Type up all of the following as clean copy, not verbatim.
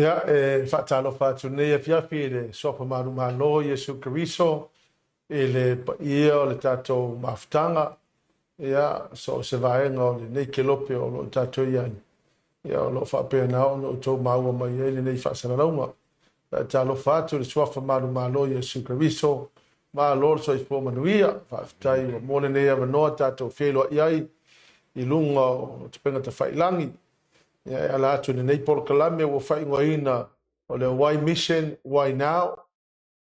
Ya, whaatalo whaatu nei fiafi le sopa maru malo Yesu Keriso e le paia o le tātou mafutanga ia so se vaenga o le nei ke lope o lo tātou iai ia o lo whapea nao no tau maua mai e le nei whaasararaunga talo whaatu le sopa maru malo Yesu Keriso ma lor so i fo manuia whaafutai o mone nei avanoa tātou whelua iai i lunga o te penga te whailangi ia ala atu nei polo kalame o whaingoina o le why mission, why now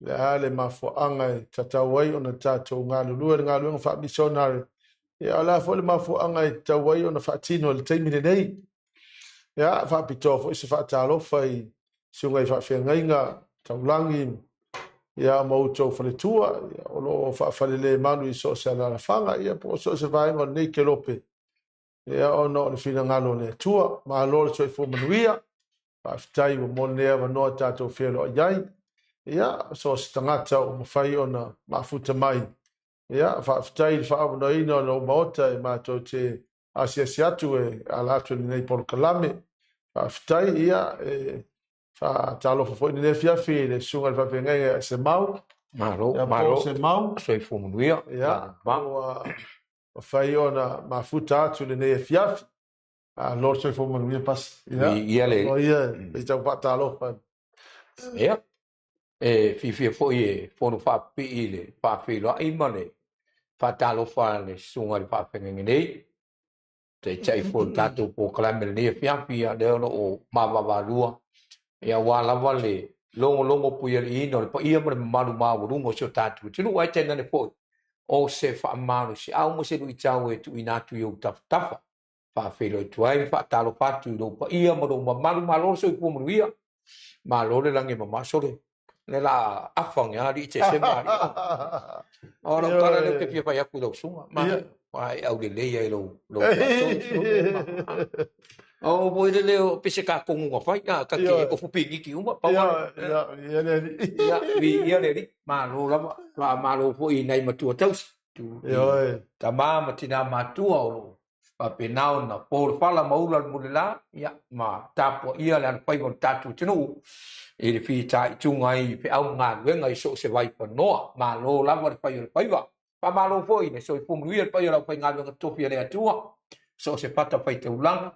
le ale mafuanga e tatau ai ona tātou ngā lulua ngā luenga wha missionary ia ala fo le mafuanga e tatau ai ona whaatino le teimine nei ia whaapitoa fo isa whaatalofa i siunga i whaawhiangainga taulangi ia mautou whaletua o lo whaafalele manu i so se ala whanga ia po so se vaenga nei ke lope ia ona o le whina ngalo le tua ma lor so i fo manuia whaafitai o monea wanoa tātou whialo iai ia so se tangata o mawhai ona mafuta mai ia whaafitai i whaamanoina o lo maota e mātou te asiasi atu e ala atu ni nei polo kalame whaafitai ia e whaatalofa fo ni ne fiafi le sunga le whawhengai se mau Malo se mau so i fo manuia ia whai ona mafuta atu le nei fiafi Lord so fo manuia pas ia le o ia i tau whaatalofa ia fi fo i fo no fa pi le fa fi lo ai mane fa talo fa le sunga le fa pengen nei te chai fo tato po klame le fiafi le o ma lua ia wala wale longo pu ia no pa ia mo malu ma rungo so tatu tinu ai tena le fo o se fa malu si au mo se lu chau e tu inatu yo tafa fa fi lo tu ai fa talo fa tu lo pa ia mo malu malo so pu mo ia ma lo le lange ma so le la afang ya di se ma ora para le ke fa ya ku do sunga ma ai au le ia lo o voi le o pese ka ko ngo fa ka ke o fu pingi ki uma pa wa ya le ma lo la ma lo fu i nei ma tu taus tu ta ma tina ma tu o pa penao na por fala maula mulila ya ma tapo ia le pai con tatu tinu e le fi tai tungai pe au nga wenga so se vai pa no ma lo la va pai va pa ma lo foi ne so i fu lui pai la pai nga nga to fi le atua so se pata pai te ulang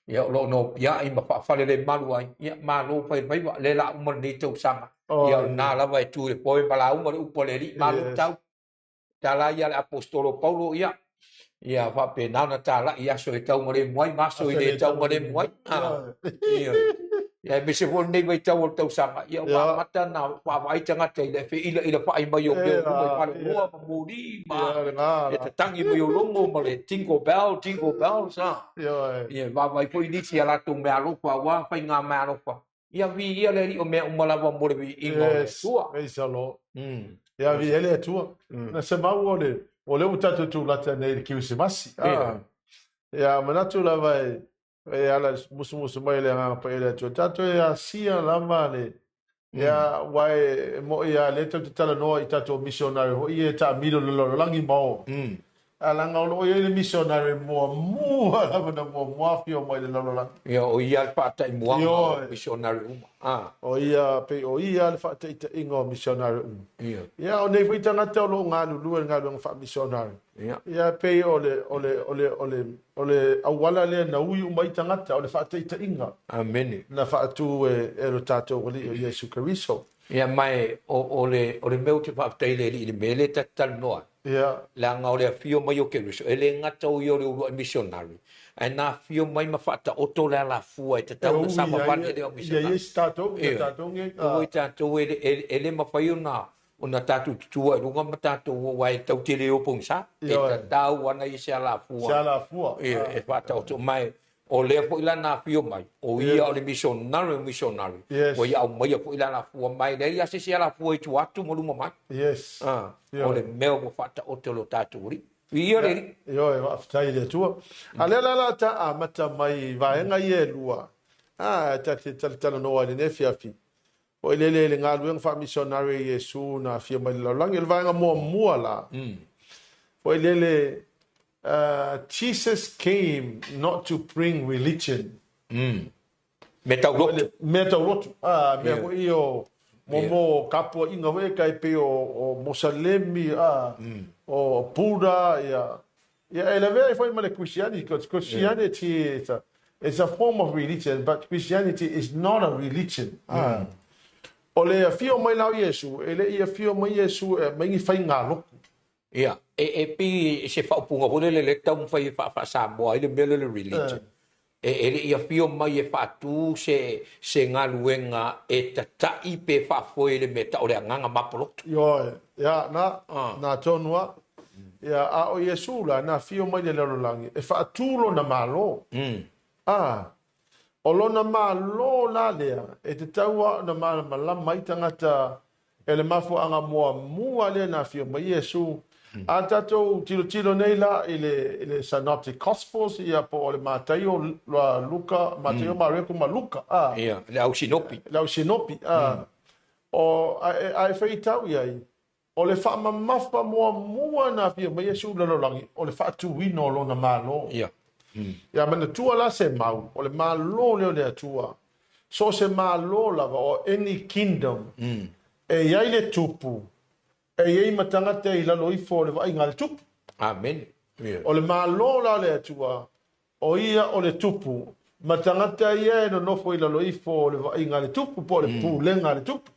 ya lo no pia i ma fa fa le malu ai ya ma lo pai va le la mo ni te usanga ya na la vai tu le poi pa la mo u le ri ma lo tau ta la ya apostolo paulo ya ia fa pe na na tala ia so e tau ngore moi ma so i tau ngore moi ia me se vol nei vai tau sanga ia wa mata na wa vai tanga te le fe ila fa ai mai o pe mai pa mo mo di ma e te tangi mo longo ma le jingle bell sa ia va vai po inizi ala tu me alo fa wa fa nga ma alo fa ia vi ia le o me o mala va mo le i ngo tua e salo ia vi ele tua na se mau o le utatu tu lata nei ki se masi ia manatu la vai e ala musu mai le nga pa ele tu tatu ia sia la male ia wai mo ia le tu tala no i tatu missionary ho ia ta milo lo langi mo ala nga o ia le missionary mo ala na mo afio mo le lo la ia o ia pa ta mo missionary o ia pe o ia le fa ta ingo missionary ia o nei fita na te lo nga lu nga lu fa missionary ia pe ole awala le na ui mai tangata o le fa ta inga amen na fa tu e lo tato o Yesu Keriso ia mai o le meu te fa ta le mele ta tal noa ia la nga o le fio mai o Keriso ele ngata o yo le missionary ai na fio mai ma fa ta oto la fu e te tau sa ma van de missionary ia stato nge o tato ele ma fa ona tatu tua runga ma tatu wai tau te leo pongsa e tau wana i se ala fua e fa ta oto mai o le fo ila na fio mai o ia o le missionary o ia o mai fo ila na fua mai le ia se ala fua i tu atu mo luma mai o le meo mo fa ta oto lo tatu ri ia le Yo e wa ftai le tua. Ale la ta a mata mai va nga ye lua. Ta te no ale ne fiafi. O le nga lu fa missionary Yesu na fia mai la lang il va nga mo la. O Jesus came not to bring religion. Metaulotu. Me ko io mo kapo inga we kai pe o Mosalemi o Buddha ele very foi mal Christianity because Christianity is a form of religion but Christianity is not a religion. Ole fio mai la Yesu ele ia fio mai Yesu mai fai ngalo. Ia pi se fa punga ho le tau fai fa sa mo ile mele religion. Ele ia fio mai e fatu se ngaluenga e tatai pe fa foi le meta o le nganga mapolotu. Yo ya na tonua ya a o Yesu la na fio mai le lolangi e fatu lo na malo. O lo na malo la lea e te taua na mala mai tangata ele mafu anga mua le na fio mai Yesu. A tatou tilo nei la ile Synoptic Gospels ia po le Mateo Luka Mateo Marco ma Luka ia le au sinopi o ai fei tau ia o le fa mafa mua na fia mai Yesu le lolangi o le fa tu wino lo na malo ia mana tua la se mau o le malo le tua so se malo la o any kingdom e ia le tupu e iei matanga te i lalo i fo le vai ngale tupu. Amen. O le malo la le atua, o ia o le tupu, matanga te ia e no nofo i lalo i fo le vai ngale tupu, po le pūlenga le tupu.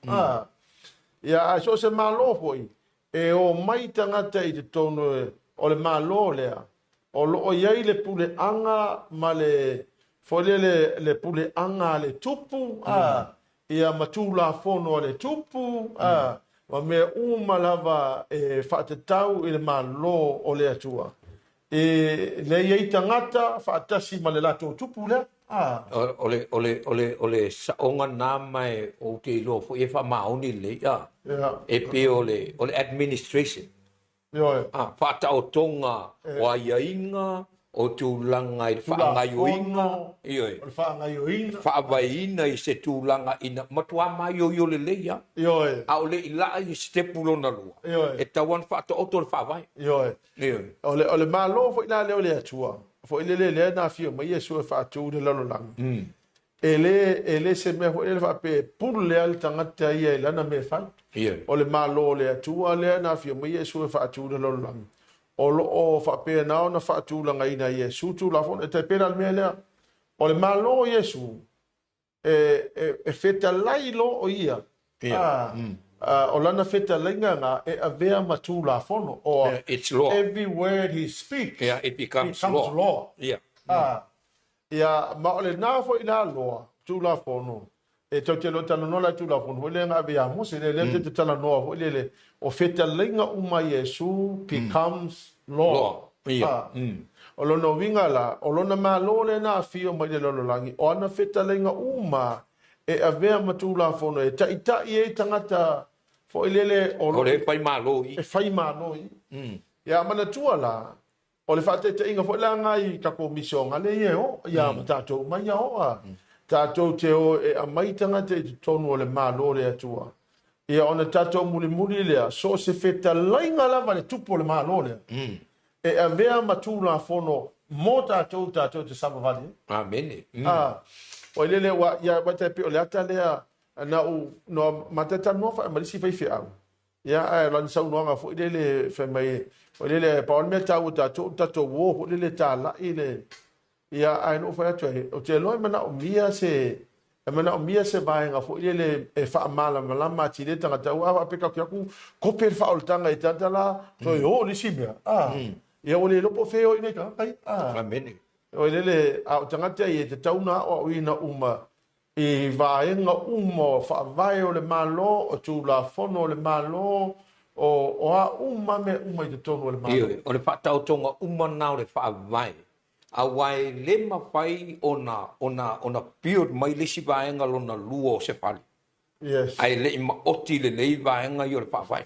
Ia a so se malo fo i, e o mai tangata i te tono o le malo lea, o iei le pule anga ma le, fo le pule anga le tupu, ia matula fono le tupu, wa me lava e whaatetau i le malo o le atua. E le iei tangata whaatasi ma le lato tupu lea. Ole saonga nā mai o te ilo fo e wha maoni le ia. E pe ole administration. Whaatau tonga o aiainga, o tūlanga i whaangaioinga. O le whaangaioinga. Whaawaina i se tūlanga ina matua mai o le leia. A o le ila i stepulo na lua. E tawan whaata oto le whaawai. O le malo fo ina leo le atua. Fo ile le na fio mai Yesu e whaatu le lalolang. E le se me fo ile whaape pulu le al tangata ia i lana me whai. O le malo le atua le na fio mai Yesu e whaatu le lalolang. O lo o whapea nao na whaatūlanga ina Yesu tu la fon e te pera al mea lea. O le malo Yesu e feta lailo o ia. O lana feta lainga ngā e avea matu la fono. It's law. Every word he speaks, it becomes law. Ma o le nāfo ina loa tu la fono. E tau te lo tala nola tu la fono. Hole ngā vea mose le te tala noa. Hole le o feta lainga uma Yesu becomes law. O lona winga la, o lona malo le na fio mai le lololangi. O ana feta lainga uma e avea matu la fono. E tai e tangata fo ilele o le fai malo i. E fai malo i. Ia mana tua la, o le whate te inga fo la ngai kako misionga le ie o. Ia tatou mai o a. Tatou te o e a maitanga te tonu o le malo le atua. Ia ona tatou muli lea, so se feta lainga lava le tupo le malo lea. E avea matu la fono mo tatou te samavali. Amen. O ilele wa ia wate pe o le ata lea na u no matata no fa malisi fai fi au. Ia ai lan sau no nga fo ilele fe mai o ilele pa on meta u tatou wo o ilele ta la ile. Ia ai no fa atu o te loi mana o mia se vai nga fo ilele e fa mala malama ti le tanga tau a pe ka ku ko pe fa o tanga i tata la to o le simia. Ia o le lopo feo ine ka kai. Amen. O ilele a tanga te i te tauna o ina uma e vaenga uma fa vai o le malo o tu la fono le malo o a uma me uma i te tonu o le malo. O le whatau tonga uma nao le wha vai. A wai le mawhai ona piot mai lisi vaenga lona luo se pali. Yes. Ai le ma oti le nei vai nga yo fa vai.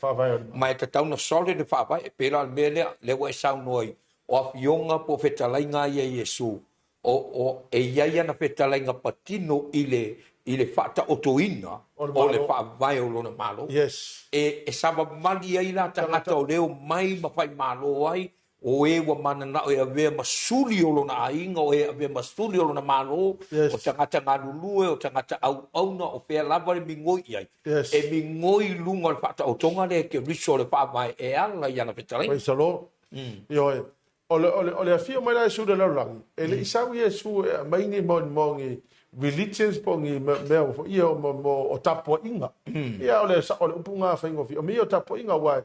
Mai ta tau na sole de fa vai pe la mele le wa sa noi of yonga po fetala nga ye Yesu. O e ia na fetala nga patino ile fata otoina o le fa vai o lona malo. Yes. E saba mali ai la tangata o leo mai ma fai malo ai o e wa mana na o e ave masuli o lona ainga o e ave masuli o lona malo o tangata ngā lulue o tangata au na o fea lava le mingoi ai e mingoi lunga le fata o tonga le ke riso le faa mai e ala i ana petalai Praise the Lord. Yo ole afio mai la Yesu de la rangi e le isau Yesu mai ni mongi religions pongi me o io mo o tapo inga ia ole upunga faingo fi o mi o tapo inga wa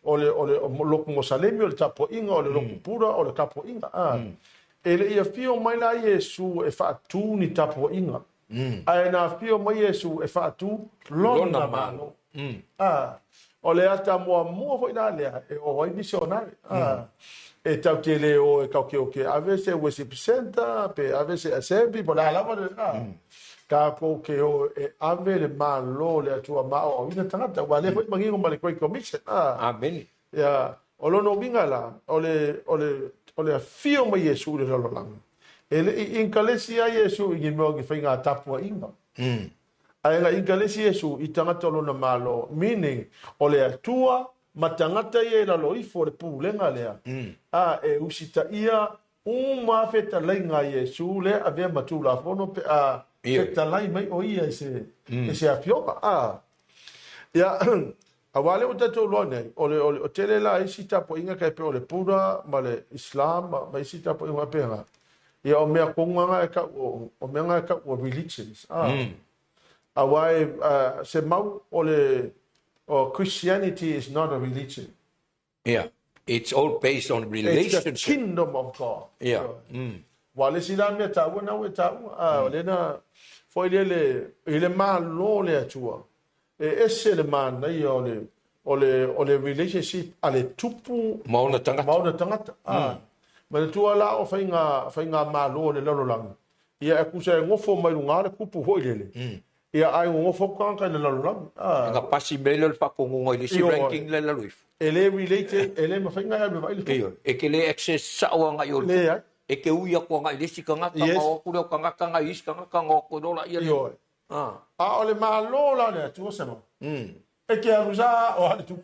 ole loko mo salemi ole tapo inga ole loko pura ole tapo inga ele ia fio mai la Yesu e fa tu ni tapo inga ai na fio mai Yesu e fa tu lona mano ole ata mo foi na le e o vai missionari e tau te le o e kau ke o ke avese worship center pe avese assembly po la lava de ka ko ke o e ave le malo le atua ma o ina tangata wa le foi mangi ngoma le koi commission amen ya o lo no vinga la ole fio mai Yesu le lo lang ele in kalesia Yesu i mo ngi fainga tapu inga ai la in kalesia Yesu i tangata lo na malo meaning ole atua matangata ye la loifo le pulenga lea e usita ia uma feta lenga Yesu le ave matula fono pe feta lai mai o ia ese afioka ya awale o tato lo nei o tele la isita po inga kai pe o le pura ma le Islam ma isita po inga pe ya o mea konga ka o mea ka o religions awai se mau o le Christianity is not a religion. Yeah, it's all based on relationship. It's the kingdom of God. Yeah. Wale sila me tau na we tau. Le na foi ele malo le atua. Ese le man na ole relationship ale tupu mauna tangata. Ma le tua la o fainga malo le lolo lang. Ia akusa ngofo mai lunga le kupu hoi lele. Ia ai ngofo kanga le lolo lang. Nga pasi mele le fakongo ile si ranking le luif. Ele related, ele mafinga ya beva ile. E ke le access sa o nga yo. E ke uia ko nga ile si kanga kanga o ku le kanga is kanga ko dola ia. Ole malola le tu sema. E ke arusa o hale tu.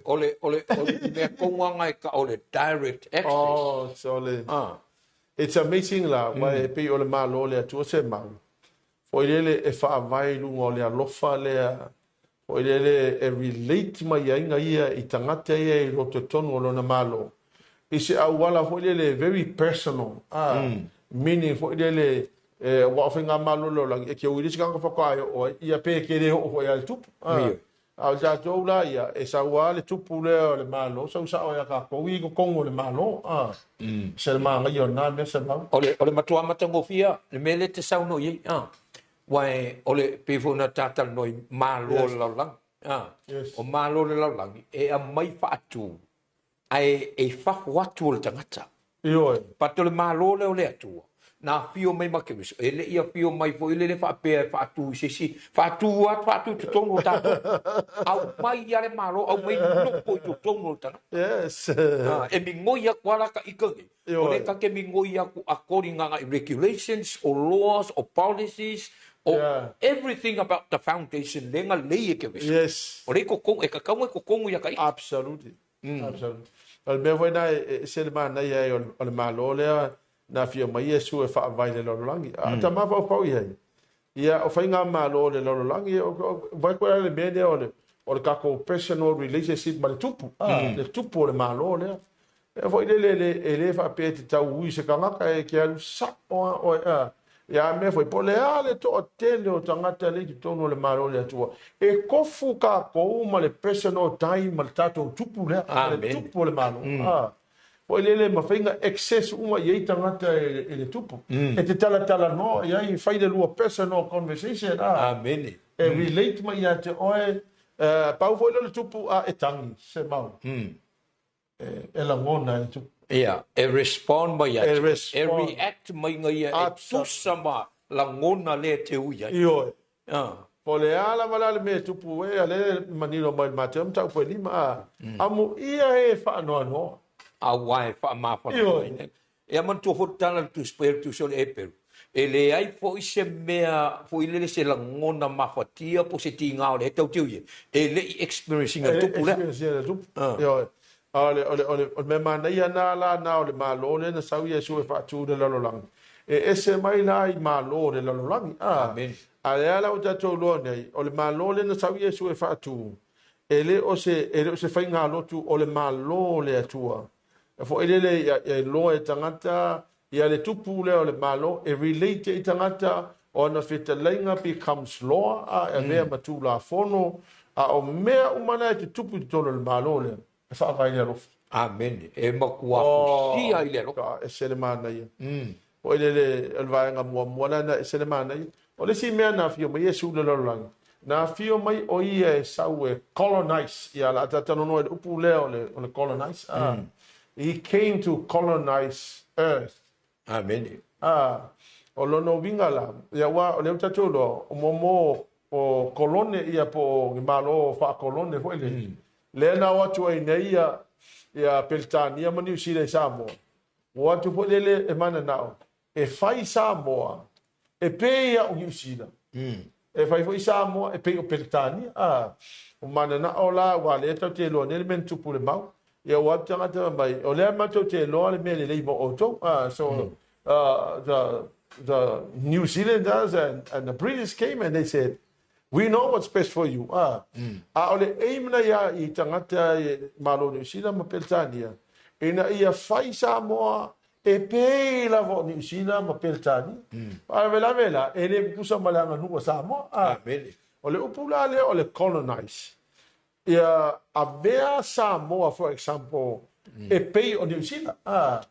Ole me konga nga ka ole direct access. Oh, so le. It's amazing la why pe ole malola le tu sema. O ele e fa vai lungo le alofa le o ele e relate mai ainga ia I tangata ia I roto tonu o lona malo. I se awala fo ele very personal. Meaning fo ele wa finga malo lo lang e ke o irisi kanga whakae o ia pe ke re o ia le tupu. Au ja toula ia e sa wale tupu le o le malo. Sa usa o ia ka koui ko kongo le malo. Se le manga i o na me se mau. Ole matua matangofia le mele te sauno i. Wai ole pefo na tata noi malo la lang o malo la lang e a mai fa atu ai e fa watu le tangata io patole malo le atu na fio mai makemis ele ia fio mai fo ele fa pe fa atu si fa atu tu tono ta au mai ia le malo au mai no po tu tono ta yes e mi ngoia kwala ka ikangi ole ka ke mi ngoia ku according nga regulations or laws or policies everything about the foundation lenga leie ke ves. Yes. Ore ko e ka kaunga ko kongu ya kai. Absolutely. Absolutely. Al me voi na se le man na ia o le malo le na fia mai Yesu e fa vai le lo langi. Ta ma fa fa ia. Ia o fa nga malo le lo langi vai ko le mede o le ka ko personal relationship ma le tupu. Le tupu le malo le. E voi le fa pe te tau ui se kanga ka e ke alu sa o ya me foi po le ale to tele o tangata le ki tono le malo le atua e kofu ka ko ma le personal time ma tato tupu le tupu le malo po le mafinga excess uma ye tangata le tupu e te tala no ya I fai le lua personal conversation amen e relate ma ya te oe pau foi le tupu e tangi se mau e la ngona e tupu Yeah, e respond mai e react mai ngai e tu sama la ngona le te uia. Io. Pole ala wala me tupu e ale manilo mai matem tau foi lima amu ia e fa no a wai fa ma fa e man tu hotala tu spiritu sol e per e le ai fo se mea fo ile se la ngona ma fatia po se tinga o le tau tiu e le experiencing a tupu le yo ole me mana ia na la na ole malo le na sau Yesu e fa tu de lo lang e ese mai la i malo de lo lang amen ale ala o tatou loa nei o le malo le na sau Yesu e faatu ele o se fai ngā lotu o le malo le atua e fo ele le e loa e tangata ia le tupu le o le malo e relate e tangata o na whetalainga becomes law a e mea matu la fono a o mea umana e te tupu te tono le malo le e whaafai le alofa amen e makua si ai le alofa e se le mana ia o ele le alvaenga mua na e se le mana ia o le si mea na fio mai Yesu le lololangi. Na fio mai o ia e sau e colonize. Ia la tatano no e upu leo le colonize. He came to colonize earth. Amen. O lono winga la. Ia wa o leo tatolo o momo o kolone ia po ngimalo fa kolone fo ele. Le na watu ai nei ia Peltania mani usile Samoa. Watu fo lele e mana nao. E fai Samoa. E peia o Usina. E fai foi Samoa e peia o Peltania. O mana na o la wa le tau te loa nele men tupu le mau. Ia o atu tangata mai. O lea matou te loa le mele leimo oto. So the New Zealanders and the British came and they said, we know what's best for you. O le eimna ia I tangata malo New Zealand ma Peltania. Ina ia fai Samoa e pei la vo ni sina ma Peltani a vela ele pusa malanga nu Samoa o le upula le o le colonize ia a vea Samoa for example e pei o ni sina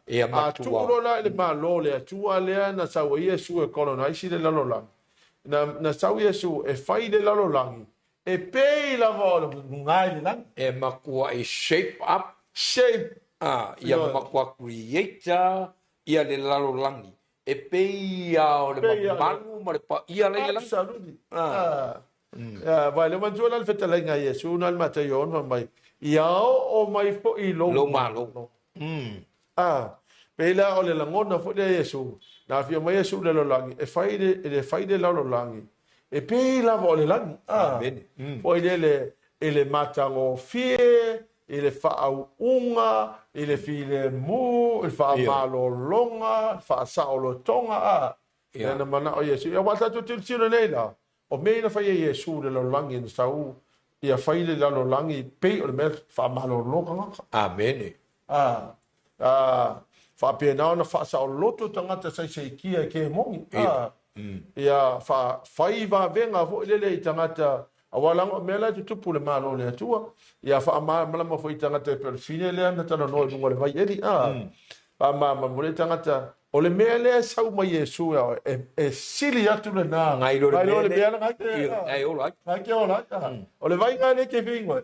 e a tulo la le malo le tua le na sa Yesu e colonize le lalolang na sa Yesu e fai le lalolang e pei la vo ngai le lang e makua e shape ia makua creator ia le lalolangi e peia o le manu ma le pa ia le langi absolutely vai le mantua le fetalenga Yesu na le matayon mai ia o mai fo I lo malo pela o le langona fo le Yesu na fia mai Yesu le lolangi e fai de lalolangi e peila vo le langi amen o ele matango fie ele whaau unga, ele file mu, ele wha malo longa, wha saolo tonga Nana mana o Yesu. Ia wata tu tino nei la. O mei na whai e Yesu le lalolangi na sau. Ia whai le lalolangi pei o le mea wha malo longa. Amen. Wha pia nao na wha saolo loto tangata sai sei kia ke mongi. Ia whai wa venga fo lele I tangata awalanga me la tu tupu le malo le atua ia fa malama foi tangata per fine le ana tana no lunga le vai eri ma mo tangata o le me le sau mai Yesu e sili atu le na ngai lo le me ana ai ola ke ola o le vai ngane ke vingo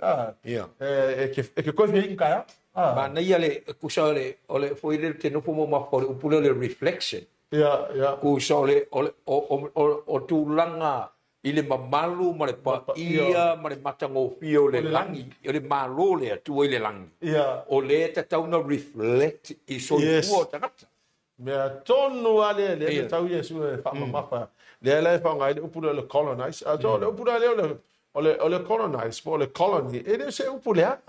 ke ko vi ka ma na ia le kusa le o le foi le te no pomo ma for upule le reflection kusa le o tu langa ile mamalu ma le pa ia ma le matango fio le langi le malo le tu ile langi o le ta tauna reflect I so fu tangata me tonu ale le tau Yesu e fa mapa le le fa ngai upula le colonize so le upula le o le colonize po le colony e se upula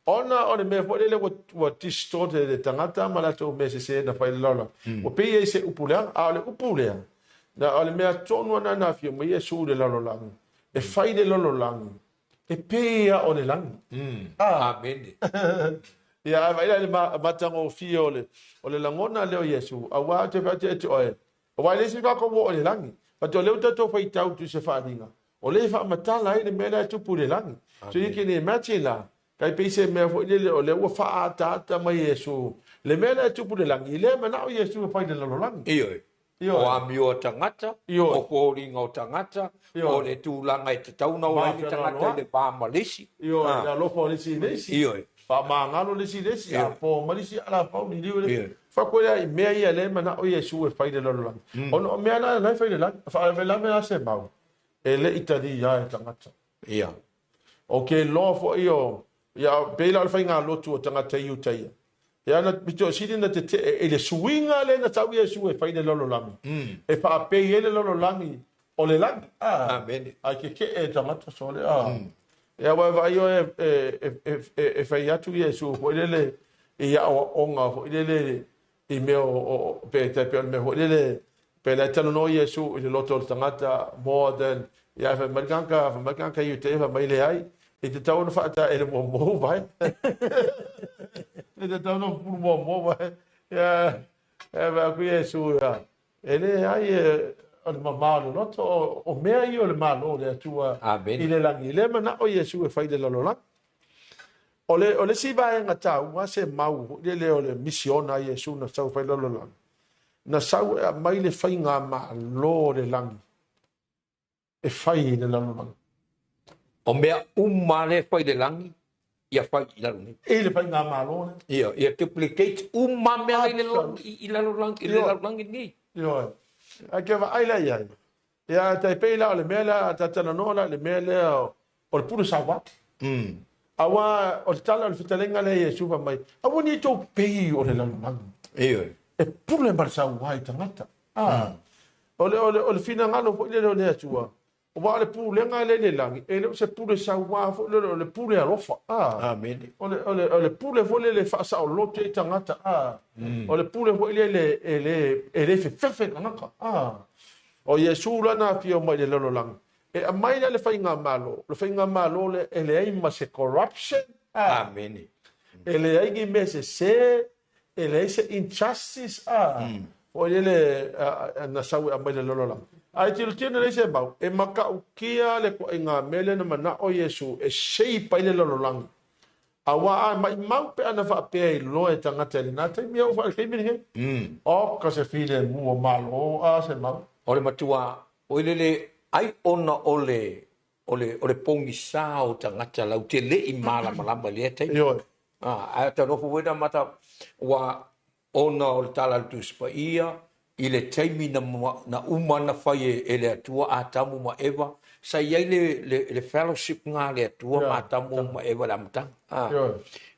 ona me fo le what distorted le tangata ma la to me se na fa le lola o pe se upula le upula na ole mea tonu na fio mai Yesu le lalolangi e fai le lalolangi e pea o le langi amen ia vai le matango fio o le langona leo Yesu a wa te oe o vai le si va ko o le langi pa to le to fai tau tu se fa dinga o le fa matala le mea tu pu le langi so you can imagine la kai pe se me fo le o le wa fa ta mai Yesu le mea tu pu le langi le mana o Yesu fai le lalolangi o amio tangata o poringa o tangata o le tūlanga I te tauna o le tangata I le pāmalisi la lofo lesi fa mangalo lesi a po malisi ala fa ni liu fa ko ia mea ia le mana o Yesu e fai le lololangi o mea na fai le langi fa le langi se mau ele itali ya tangata ia o ke lo fo io ya pela al fainga lotu o tangata iu taia ya na bito sidi na te ele swinga le na tau ye su e faile lolo lami e fa pe ele lolo lami o le lami amen ai ke e tangata so le ya wa va io e fai atu ye su o le ia o nga o le i me o pe te pe me ho le pe la tano no ye su le loto tangata more than ya fa maganka you te fa mai le ai e te tau no fa ta ele mo vai e te tau no mo vai ya va ku ye su ya ele ai al mamalo loto o mea io le malo le tua ile langi le mana o ye su e fai le lolola ole si vai ngata wa se mau le ole misiona ye su na sau fai lolola na sau mai le fai nga ma lo le langi e fai le lolola o mea umale fai le langi ia fai i lalo ni e le fai nga ma lo ia duplicate mea le langi i lalo langi ni io a ke va ai la ia ya te pe la le mela ta tana no la le mela o le puru sa wa awa o tala o fitalenga le Yesu va mai awa ni to pe o le lalo e puru le marsa wa tangata o le fina ngalo fo le atua o va le puru le ngale le langi e le se puru sa wa fo le puru le alofa amen o le puru fo le fa sa o lote tangata o le puru fo le fe ngaka o Yesu lana fio mai le lolo lang e a mai le fainga malo le ele ai ma se corruption amen ele ai gi me se ele se injustice o le na sau a mai le lolo lang ai til tino le se ba e maka ukia le ko inga mele na mana o Yesu e sei pai le lolo lang awa mai mau pe ana fa pe lo e tangata le na te mi o fa ke mi o ka se file mu o malo a se mau ole matua o le ai ona ole pongi sa o tangata lau te le i mala malamba le te a ta no fu weda mata wa ona o tala tu spa ia i le taimi na umana fai e le atua a tamu ma eva sa iai le fellowship nga le atua ma tamu ma eva la mta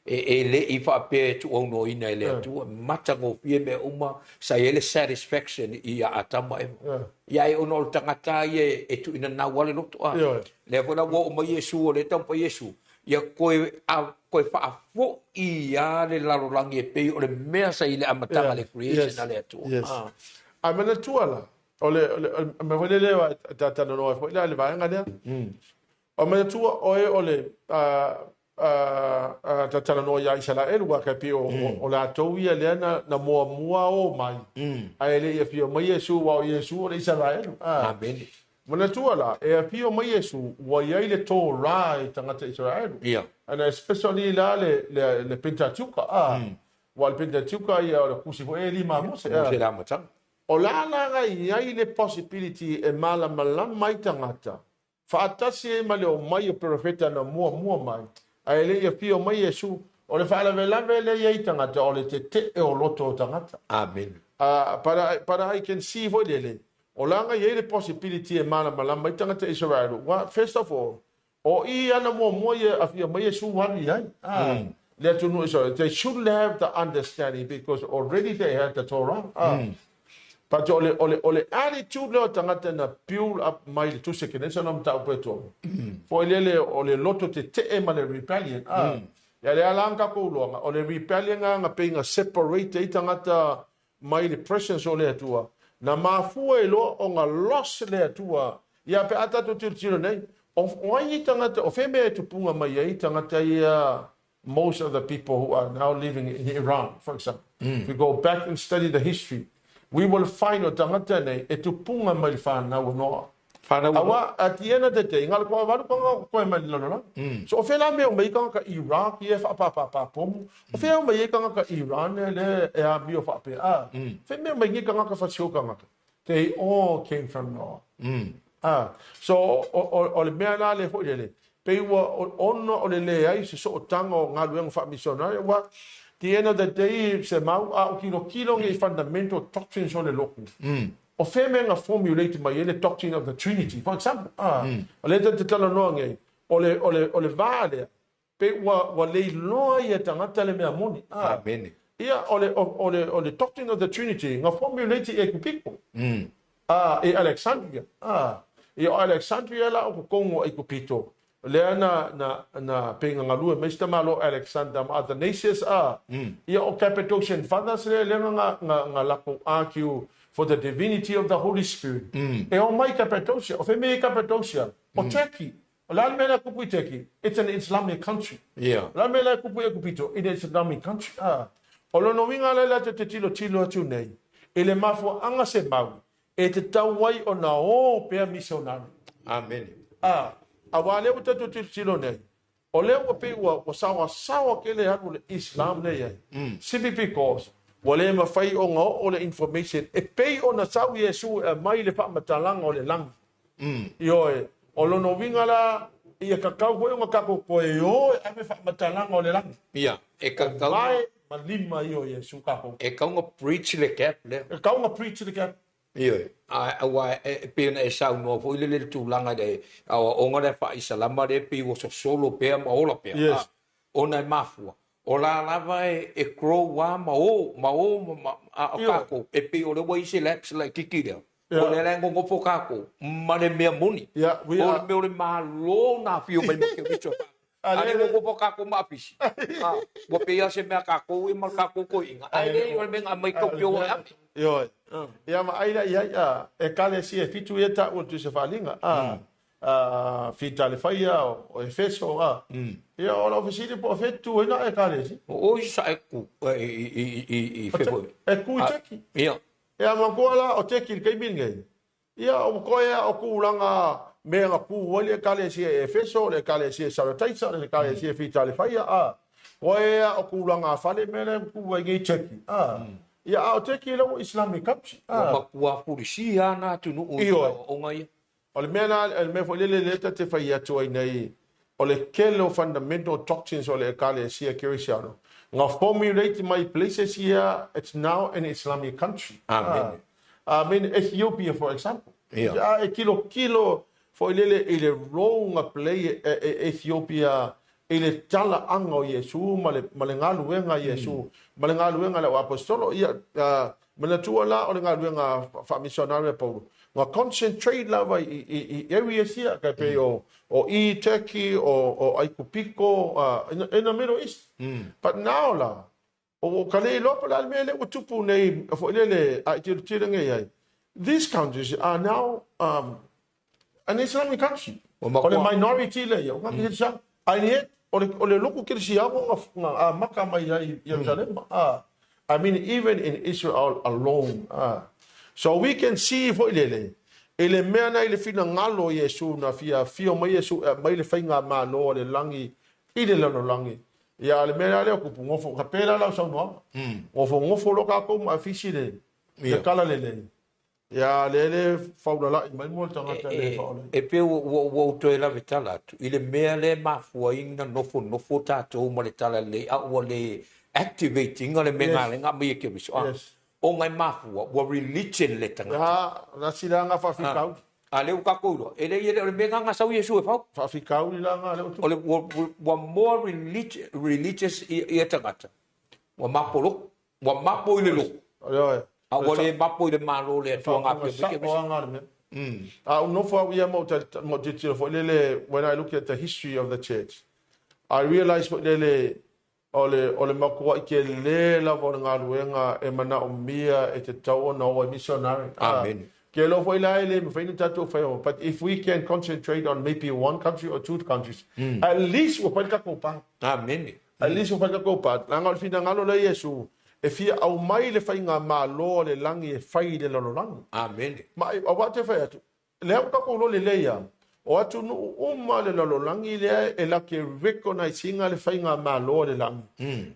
e le i fa pe tu ono ina le atua mata go pie me uma sa ele satisfaction i a tamu eva ia e ono tangata ie e tu ina na wale loto le fona wo ma Yesu o le tampa Yesu ia koe fa fo ia le lalolangi e pe o le mea sa ile amatanga le creation le atua a mena tuala ole me vole le tata no fo le va ngania o me tua ole tata no ya isala e wa ka pe o la to ia le na mo o mai a ele ia pio mai Yesu wa Yesu le Israel amen mena tuala e pio mai Yesu wa ia le to rai tangata Israel and especially la le Pentateuch wa le Pentateuch ia o kusi fo e lima mo se la matang o lana ia le possibility e mala mai tangata fa atasi e male o mai o profeta na mua mai a ele ia pio mai Yesu o le fa la vela ia tangata o le te e o loto tangata amen para I can see for dele o langa ia le possibility e mala mai tangata Israel first of all o ia na mua ia afia mai Yesu wani ai let you know Israel they should have the understanding because already they had the Torah but ole attitude le tangata na build up mai le tuse ke nesa nam tau peto fo le ole loto te e ma le rebellion ya le alanga ko lo ole rebellion nga penga separate tangata mai le presence ole atua na mafu e lo o nga loss le atua ya pe ata to tiro nei o ai tangata o feme tu punga mai ai tangata ia most of the people who are now living in Iran for example if we go back and study the history we will find o tangata nei e tu punga mai whana no awa at the end of the day ngal ko waru ko mai no so o fela me o mai ka Iraq e fa pa pom o fela mai ka Iran le e a bio fa pe fe me mai ka fa sio ka they all came from north so o le mea la le fo le pe wa ono o le ai so o tango ngalu fa missionario wa the end of the day se mau a kilo ngi fundamental doctrines on the local o femenga formulate mai ele doctrine of the Trinity. For example, le te tala no ngai, ole vale, pe wa le loa ia tangata le mea moni. Amen. Ia ole doctrine of the Trinity, nga formulate e kupiko. E Alexandria. E Alexandria la o kongo e kupito. Le na penga ngalue Mr. Malo Alexander Athanasius ia o Cappadocian Fathers le nga lako argue for the divinity of the Holy Spirit. E o mai Cappadocia, o feme Cappadocia, o Turkey. La mela kupu Turkey, it's an Islamic country. Yeah. La mela kupu e kupito, it's an Islamic country. O lo no winga la te tilo atu nei. E le mafo anga se mau. E te tauai o na o pea missionary. Amen. Awale o tatu tilo nei. O leo o pe o sawa ke le hanu le Islam nei. Simply because wale ma fai o nga o le information e pe o na sau Yesu e mai le pa matalanga o le lang. Yo e o lo no winga la ia kakau ko nga kako ko e o e me fa matalanga o le lang. Ia e kakau mai malima yo Yesu kako. E kaunga preach le cap le. E kaunga preach le cap. Ie, awa e pena e sau no fo ile le tūlanga de awa onga le fa isalama de pi wo solo pe ma ola pe. Yes. Ona mafua. Ola lava e crow wa ma a kako e pi o le wa ise laps like kikira. O le lengo ngo fokako ma le mea moni. Yeah, we are. are. O me o le ma lo na fio mai ke bicho. Ale ngo fokako ma pisi. Wo pe ya se me kako e ma kako ko inga. Ai o me mai ko pio a. Yo. Ia ma aila ia e kale si e fitu e ta o tu se falinga. Fita le faia o Efeso Ia o la ofisiri po fetu ina e kale si. O isa e ku i febo. E ku teki. Ia. Ia ma ko la o teki ke binge. Ia o ko ia o ku langa me nga ku wale kale si e Efeso le kale si e Sarataisa le kale si e fita le faia Ko ia o ku langa fale mele ku wa ngi teki. Ia o teki lo Islamic country. Ma kua purisia na tunu o ngai. O le mena el me foi le leta te fai atu ai nei. O le kelo fundamental doctrines o le kale sia kirisiano. Nga formulate my places here, it's now an Islamic country. Amen. I mean Ethiopia for example. Yeah. E kilo foi ele ronga play Ethiopia ele tala anga o Yesu male ngaluenga Yesu male ngaluenga le apostolo ia mena tua la o ngaluenga fa missionario Paulo nga concentrate lava i areas here ka pe o Turkey o Aikupiko in the Middle East but now la o kale lo pala mele o tupu nei fo lele a tira ngai these countries are now an Islamic country o le minority le yo nga sa ai o le loko kirisiago nga maka mai Jerusalem. I mean, even in Israel alone. So we can see for ele mea na ile fina ngalo Yesu na fia mai Yesu mai le fainga ma lo le langi ile lo langi. Ya le mea le ku ngofo ka pela la so no. Ngofo lo ka ko ma fisi le kala le. Ya lele faula la mai mo tanga tele faula. E pe wo to ela vitala tu ile mea le mafua inga nofo tato mo le tala le a wo le activating ole menga le nga mai ke biso. O ngai mafua wo religion le tanga. Na sila nga fa fikau. Ale u ka ko ele le menga nga sau Yesu e fa fikau ni la nga le tu. Ole wo more religious e tanga. Wo mapolo ile lo. Ole Awole mapo ile malo le tuanga pe ke no for we mo for lele when I look at the history of the church I realize what lele ole mako ke le la vor ngaluenga e mana o mia e te tau na o missionary amen ke lo foi la ele me fai tato fai but if we can concentrate on maybe one country or two countries at least we pode kakopa amen at least we pode kakopa la ngal fina ngalo le Yesu e fia au mai le fainga malo le langi e fai le lolo langi. Amen. Mai o wate fai atu. Le au kako lo le leia. O atu nu uma le lolo langi le e la ke recognizing le fainga malo le langi.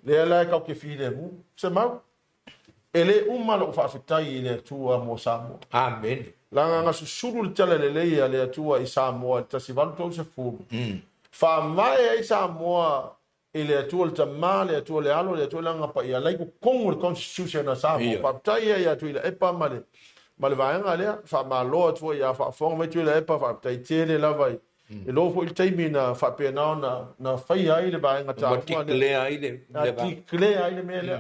Le la ka ke fi le mu. Se mau. Ele uma lo fa fitai le tua mo Samoa. Amen. La nga susuru le tala le leia le tua i Samoa ta si valu to se fu. Fa mai i Samoa ele atua le tama le atua le alo le atua langa pa ia lai ko kongo le constitution na Samoa pa tai ia tu ile e pa male ma le vaenga le fa ma lo tu ya fa fo me tu le pa fa tai tele la vai e lo fo il taimi na fa pe na fai ai le vaenga ta ma le ai le ti kle ai le me le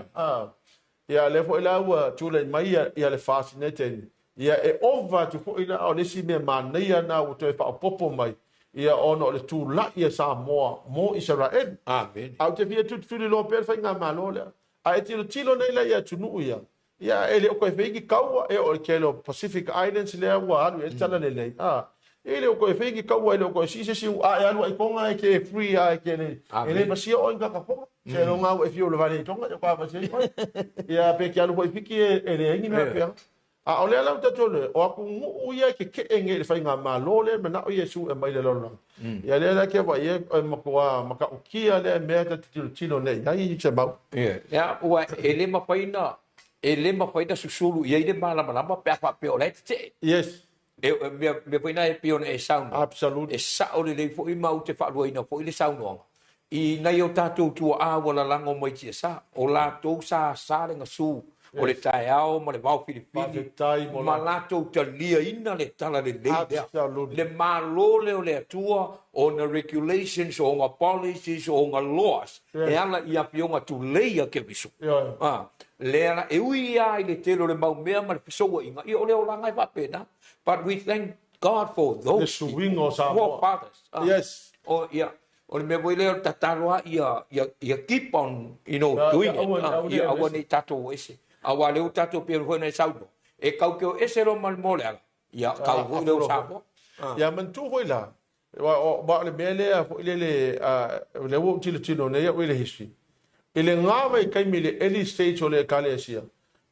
ya le fo la wa tu le mai ya le fascinating ya e over tu fo ila o le si me ma nei na o te fa popo mai ia ono le tu la ia sa mo Israel amen au te via tu fili lo per fa nga malo le a e tilo nei la ia tu nu ia ele o ko e fegi kaua e o ke lo Pacific Islands le wa alu e tala le ele o ko e fegi kaua ele o ko si a e alu ai konga e ke free a ke le ele pa si o inga ka ko ke lo nga e fio le vale tonga e ko pa si ia pe ke alu ko e fiki ele ngi na pe a ole ala tatole o aku ngu ia ke enge le fainga malo le mana o Yesu e mai le lolo ia le la ke va ia makua maka ukia le me ta tilo nei ai se ba ia ua ele ma faina susulu ia ile mala pe fa pe ole te yes me faina e piona e sound absolutely e sa ole le fo i mau te fa luina fo ile sound i nei o tatu tu a wala lango mai ti sa o la to sa le ngasu o le tai ao ma le vau filipini ma lato te lia ina le tala le leidea le malo le o le atua o na regulations o nga policies o nga laws e ala ia pionga tu leia ke visu le ala e ui ai le telo le mau mea ma le pisoa inga i o le o langa i wapena but we thank God for those fathers yes o ia o le mea voi leo tataloa ia keep on doing it ia awa ni tato ese awa leo tato pero foi na saudo e kau ke ese ro mal mole ia kau ho leo sapo ia man tu foi la ba le mele le wo tilo ne ia le history ele ngava i kai mile early stage o le kalesia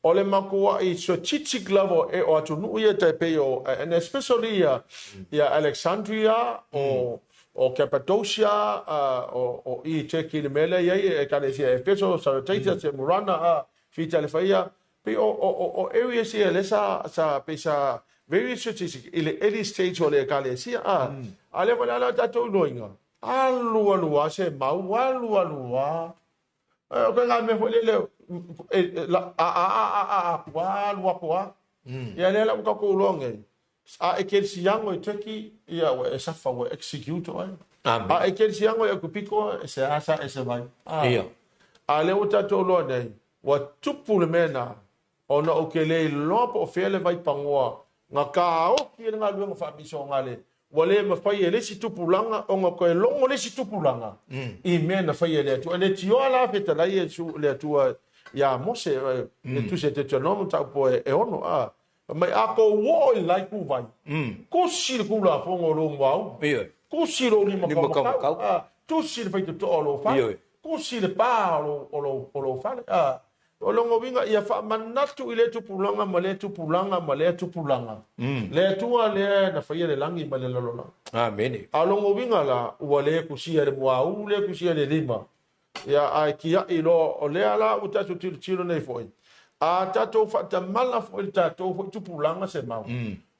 o le makua i strategic level e o atu nu ia te pe o and especially ia Alexandria o Cappadocia o i te ki le mele ia e kalesia Efeso Sarataita te Murana fita le faia pe o area sia le sa pe sa very strategic ile early stage o le kalesia ale wala la tato loinga alu se mau alu o ka nga me foi le wa ya le la ka ko longe a e ke siango i teki ia e safa o execute a e ke siango e kupiko se asa e se vai ia a le o tato lo nei wa tupu le mena ona o ke le lopo o fele vai pangoa nga ka o ki nga luenga fa miso ngale wale ma fai ele si tupulanga o nga ko e longo le si tupulanga i mena fai ele tu ele tio ala feta la ye su le tua ya mose e tu se te tono ta po e ono mai a ko wo lai ku vai ko si ku la fo ngo lo ngau ko si lo ni ma ka tu si fai to lo fa ko si le pa lo fa o longo vinga ia fa manatu ile tupulanga male tupulanga le tua le na faia le langi male lolona amen a longo vinga la wale kusia le muau le kusia le lima ia ai kia ilo o le ala uta tilo nei foi a tato fa ta mala foi tato foi tupulanga se mau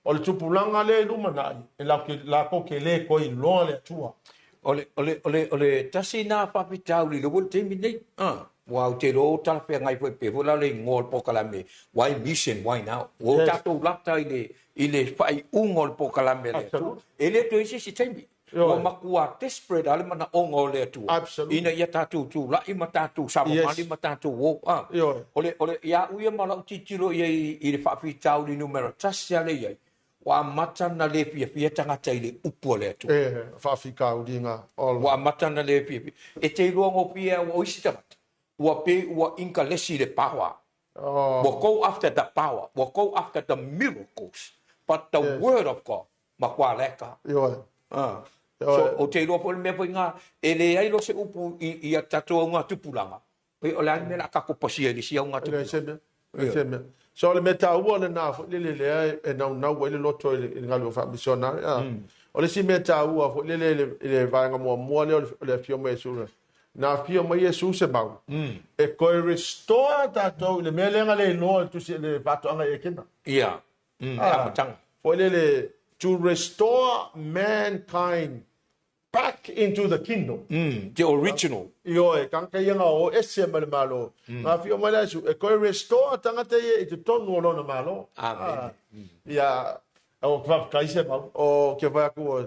o le tupulanga le lumana e la ko ke le ko i lo le tua ole tasina papitau li lo te minei wow te ro ta pe ngai pe vola le ngol pokalame why mission why now o tato lata ile fai ungol pokalame le ele to isi si tembi o makua desperate ale mana ongol le tu ina ia tatu tu la i matatu sa mali matatu wo ole ya uia mala titiro i le papitau li numero tasia le ia wa matana le pia tanga taile upo le tu fa fika udinga wa matana le pia e te luongo pia o isi tamata wa pe wa inka lesi le power we'll go after the power we'll go after the miracles but the word of God makwa leka so o te luongo me poinga ele ai lo se upu i tatu nga tupulanga pe o la me la ka ko pasia di sia nga tupulanga so le meta ua le na le e na le loto le ngalo fa missionary o le si meta ua fo le vanga mo le fio me su na fio me Yesu se mau e ko restore tato le melenga le no tu se le fato anga e kena ia fo le to restore mankind back into the kingdom. The original. Io e kankaianga o ese male malo. Nga fio male su e koe restore tangata e te tonu o lona malo. Amen. Ia o kwa kaise ma o ke vai ku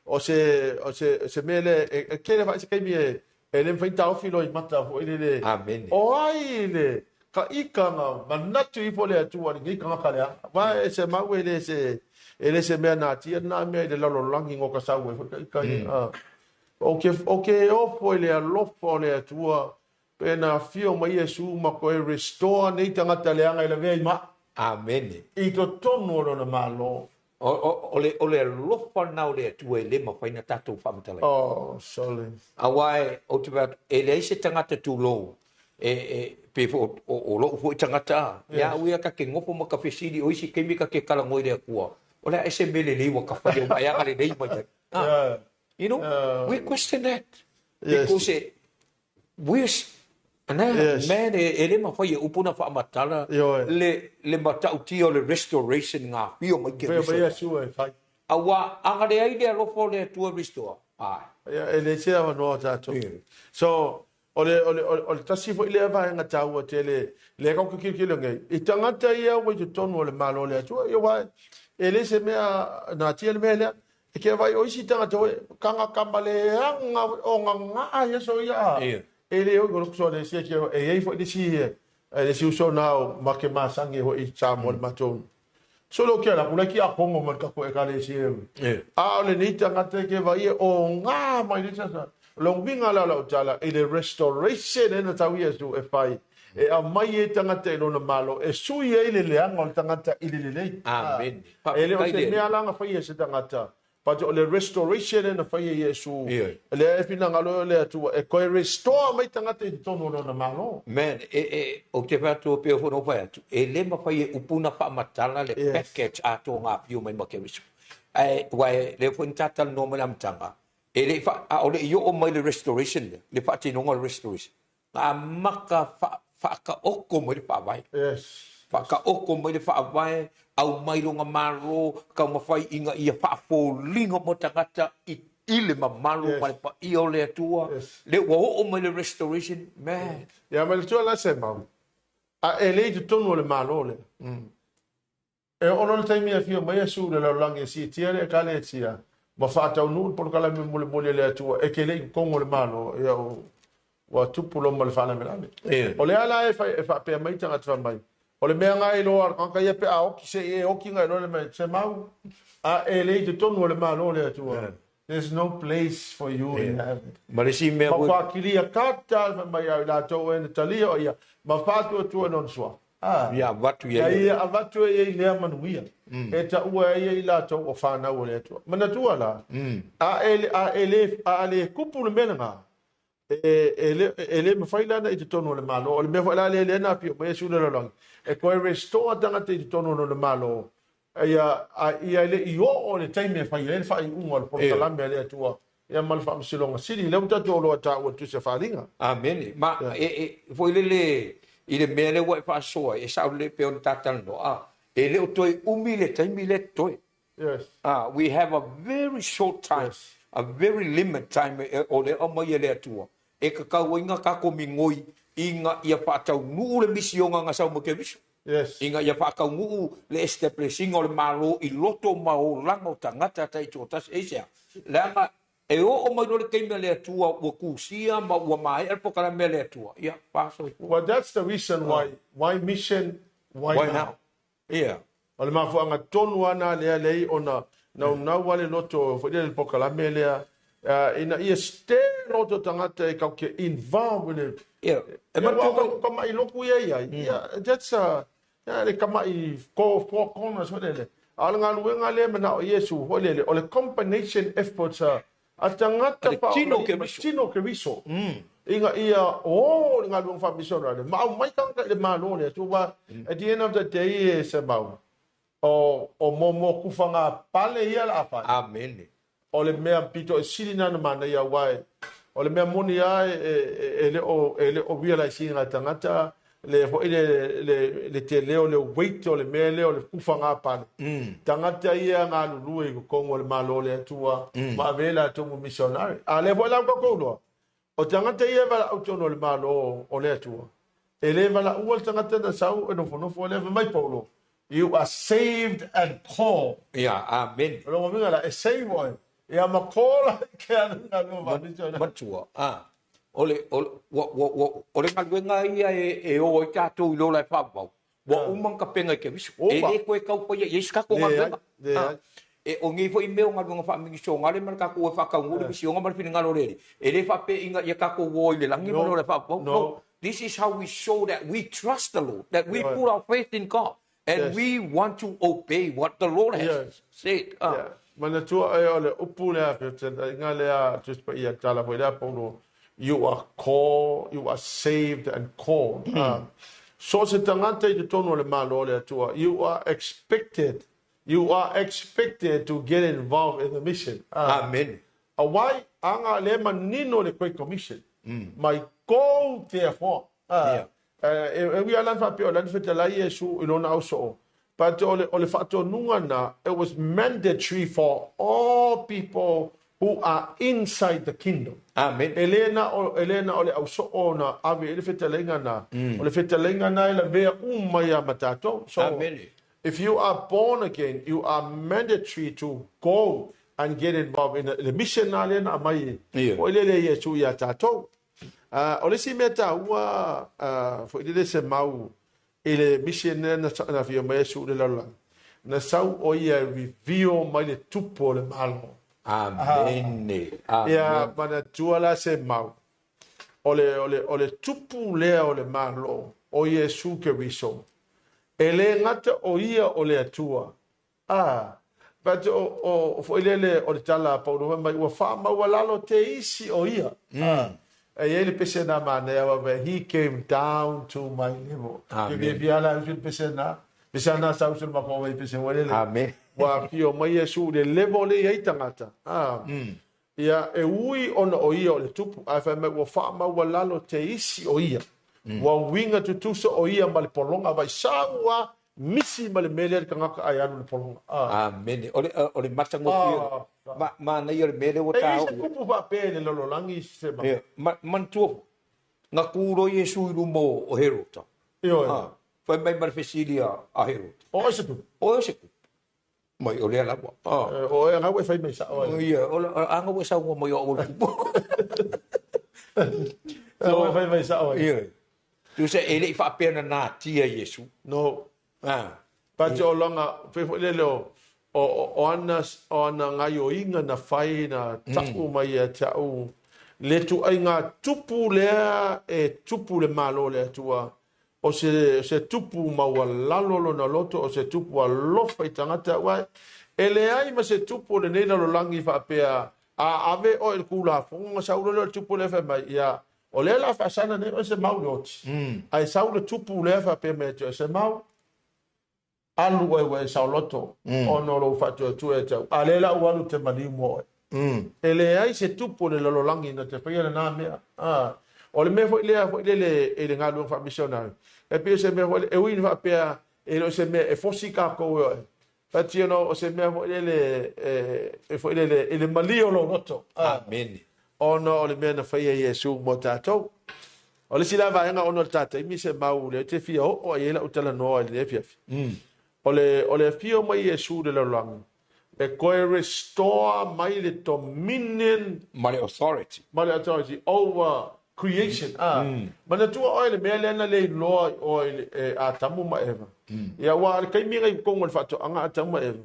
o se mele e kele vai se kai mi e le fai tau filo I mata fo ile. Amen. O ai le ka ikanga manatu I fole atu wa ngi kanga kale. Vai se ma wele se ele se mea na tia na mea le lalo langi ngo ka sau e kai Okay, ofo le alofo le atua pena fio mai Yesu ma ko restore nei tangata le anga le vei ma. Amen. I to tonu o na malo. O le lofa na o le atua le ma faina tatou whamatala. Oh, sorry. Awai, o te wāt, e le se tangata tu lo, pe o lo fo tangata. Ya uia ka ke ngopo ma ka fesiri o isi kemi ka ke kalangoi le akua. O le ese mele le wa ka whai o mai anga le nei mai. You know, we question that. Because man, ele ma fai upuna fa matala le matauti o le restoration nga pio mai ke. Awa anga le ai le lofo le tua restore. Ele se ava no tato. So ole tasifo ile ava nga tau te le ka ki ngai. I tangata ia we te tonu le malo le tua yo wa ele se mea na tia le mele e ke vai o isi tanga toi kanga kamale anga o nga ya so ya ele o go so le se ke e fo de si e si so now ma ke ma sangi ho I chamo ma ton so lo ke la pula ki a pongo ma ka ko e ka le si a le ni tanga te ke vai o nga mai le sa lo vinga la tala e le restoration en ta wi su e fai e a mai e tangata no na malo e sui e le anga o tangata I le amen ele o se me alanga fai e se tangata but o le restoration na fai Yesu le e fina ngalo le atu e ko restore mai tangata I tono no na malo man o te fato pe fo no fai atu e le ma fai upuna fa matala le package ato nga pio mai makewiso ai wai le fo tata no ma tanga e le fa o le yo o mai le restoration le fa tino ngol restoration a maka fa ka oko mo le fa vai fa ka oko mo le fa vai au mai longa maro ka ma fai inga ia fa fo lingo mo tangata I ile ma maro ma pa I o le atua le wo o mai le restoration man ya ma le tua la se ma a ele te tonu le malo le e ono le taimi a fio mai su le langi si tia le ka le tia ma fa ta unu por kala me mole le atua e ke le kongo le malo ya wa tupulo ma le fa la me o le ala e fa pe mai tanga twa mai o le mea ngai loa kanka ia pe a oki se e oki ngai loa le mai se mau a e le te tonu le malo le atua there's no place for you in heaven ma le si mea ma kwa kilia kata mai a la tau e talia o ia ma fatu atua non sua ya watu ya ia a watu e lea manuia e ta ua e I la tau o whanau o le atua mana tua la a le kupu le mena ngā ele me fai lana I te tonu le malo o le me fai lana le na pio me su le longi e koe restore tangata I te tonu le malo ia le I o le taime fai le fai unga le portalame le atua ia mal fa msilonga siri le uta tolo ata o tu se falinga amen ma foi le ile mele wa fa so e sa le pe on tatal no ele o toi umile taime le toi we have a very short time a very limited time o le o mai le atua e ka ka winga ka ko mingoi inga ia fa tau nu le misionga nga sa mo ke biso inga ia fa ka ngu le establishing o le malo I loto ma o lango tangata tai totas esia langa e o mai le ke le atua o kusia ma o mai e po kala mele atua ia pa so well that's the reason why mission why now o le mafuanga tonu ana le ona na wale loto fo le po kala mele ina ia ste loto tangata e ka ke involved with it e ma ko mai loku ia that's le kama I ko four corners whatever alanga luenga le mana o Yesu holele o le combination efforts a tangata pa chino ke riso inga ia o nga luenga fa missionary ma mai kanga le malo le tu wa at the end of the day is about o momo kufanga pale ia la fa amen o le mea pito e silina na mana ia wai o le mea moni ai ele o realizing a tangata le fo le te leo le wait o le mele o le kufanga pale tangata ia nga lulu e ko ngol malo le tua ma vela to missionary a le vola ko lo o tangata ia va auto no le malo o le tua ele vala o tangata da sau no fo le mai paulo you are saved and called amen lo mo ngala e save one ia ma call ke ana no va matua ole nga ia e o ta tu lo la fa ba wa umang ka penga ke bisu e le ko ka ko ye ska ko nga e o ngi fo email nga nga fa mi so nga le marka ko fa ka ngulu bisu nga mar fini nga lo re e le fa pe inga ye ka ko wo le langi mo le fa no this is how we show that we trust the Lord, that we put our faith in God and we want to obey what the Lord has said mana tu ai ole upule a pe nga le a just pa ia tala foi la po you are called, you are saved and called. So se tangata I te tono le malo le atua, you are expected to get involved in the mission. Amen. Why anga le manino le koe commission. My goal therefore. And we are lan fa pe o lan fete la Yesu ino na so. But ole fato nunga na, it was mandatory for all people who are inside the kingdom. Amen. Elena ole au so ona ave ele fetelenga na. Ole fetelenga na ele vea umaya matato. So Amen. If you are born again, you are mandatory to go and get involved in the mission na le na mai. Ole le Yesu ya tato. Ole si meta ua fo ile se mau ele mission na via Yesu le la. Na sau o ia reveal mai le tupo le malo. Amen. Ya mana tuala se mau. Ole tupu lea ole malo o Yesu Keriso. Ele ngata o ia ole atua. But fo ile ole tala paulo mai wa fa ma walalo te isi o ia. Ele pese na manea he came down to my level. Ke biala usul pese na. Pese na sa usul ma ko pese wale. Amen. Wa pio mai Yesu le level le ia tangata. Ia e ui ona o ia o le tupu a fa me wa fa ma walalo te isi o ia. Wa winga tutusa o ia ma le polonga vai sawa misi ma le mele ka ngaka ai anu le polonga. Amen. Ole matango pio. Ma na ia le mele o tau. E kupu va pe le lololangi se ma. Man tuo. Nga kuro Yesu i rumo o herota. Io. Fa mai marfesilia a herota. O se tu. O se tu. Mai o le la wa. O e nga we fai mai sa o. Ia, o anga we sa ngo mai o le kupo. O fai mai sa o. Ia. Tu se ele fa pena na tia Yesu. No. Pa te o langa fe le o ana ngai o inga na fai na taku mai e tau. Le tu ai ngā tupu lea e tupu le malo le tua. O se tupu maua lalolo na loto o se tupu a lofa I tangata wai. E le ai ma se tupu le neina lo langi whapea a ave o il kula fonga saulo le tupu le wha mai ia. O le la whasana ne o se mau loti. Ai saulo tupu le whapea me te o se mau. Alu e sauloto. O no lo whatu tu e tau. A le la ualu te malimu oe. E le ai se tupu le lo langi na te whaia na nā mea. O le me foi le e le ngalu fa missionary e pe se me e win fa pe e lo se me e fosi ka ko fa ti no o se me le e foi le malio lo noto amen o no le me na fa Yesu mo tato o le sila va nga ono tata mi se mau le te fia o e la utala no le fia o le fia mo Yesu de lo lang e ko restore my le dominion my authority over creation. Mana tua oile mele na le loa oile a tamu ma eva. Ia wa kai mi ngai kongo le fato anga a tamu ma eva.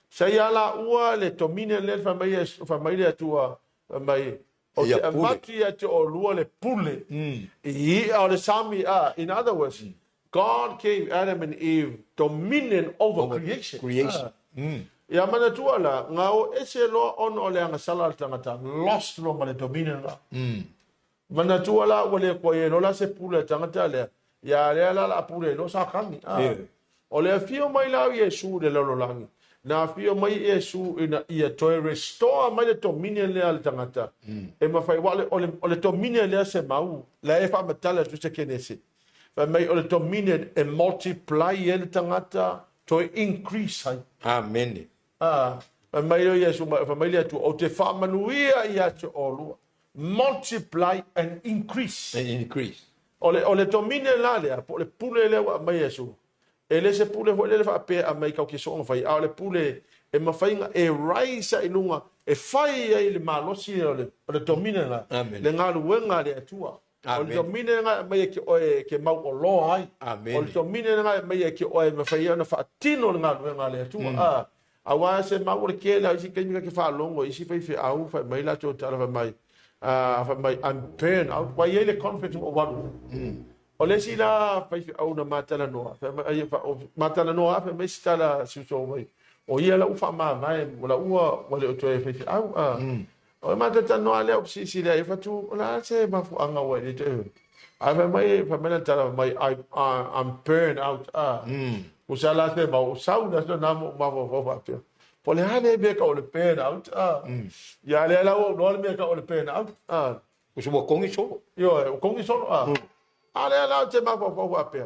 Sa ia la ua le domine le fa mai le tua mai o te mati atu o lua le pule. I o le sami in other words, God gave Adam and Eve dominion over creation. Ia mana tua la ngao ese loa ono le anga sala tangata lost lo ma le dominion la. Mana tua la wale ko e no la se pule tangata le ya le la pule no sa kangi o le fio mai la Yesu le lo langi na fio mai Yesu ina ia to restore mai le dominion le al tangata e ma fai wale o le dominion le se mau la e fa metala tu se kenese fa mai o le dominion e multiply ele tangata to increase ai. Amen. Fa mai o Yesu fa mai le tu o te fa manuia ia te olua. Multiply and increase. And increase. O le dominion la le po le pule le wa mai Yesu. Ele se pule ho le fa pe a mai ka ki so fai a le pule e mafainga e raisa i lunga e fai ai le malosi o le dominion la. Le ngalu wenga le atua. O le domine nga mai ke oe ke mau o lo ai. O le domine nga mai ke oe me fai ana fa tino nga nga le tu a wa se mau le ke la isi ke mi ke fa longo isi fai fi au fa mai la to tala fa mai I'm pain out wa ye le conflict o wa o le si la fai fi au na matala no fa mai fa matala no fa mai stala su so mai o ye la u fa ma mai wala u le to fai fi au o ma te no ale o si le fa tu la se ma fu anga wa le te a fa mai tala mai I'm burn out o sa la se ma o sa una so na ma vo fa pe po le hane be ka o le burn out ya le la o no me ka o le burn out o se mo kongi so yo o kongi so ale la te ma vo fa pe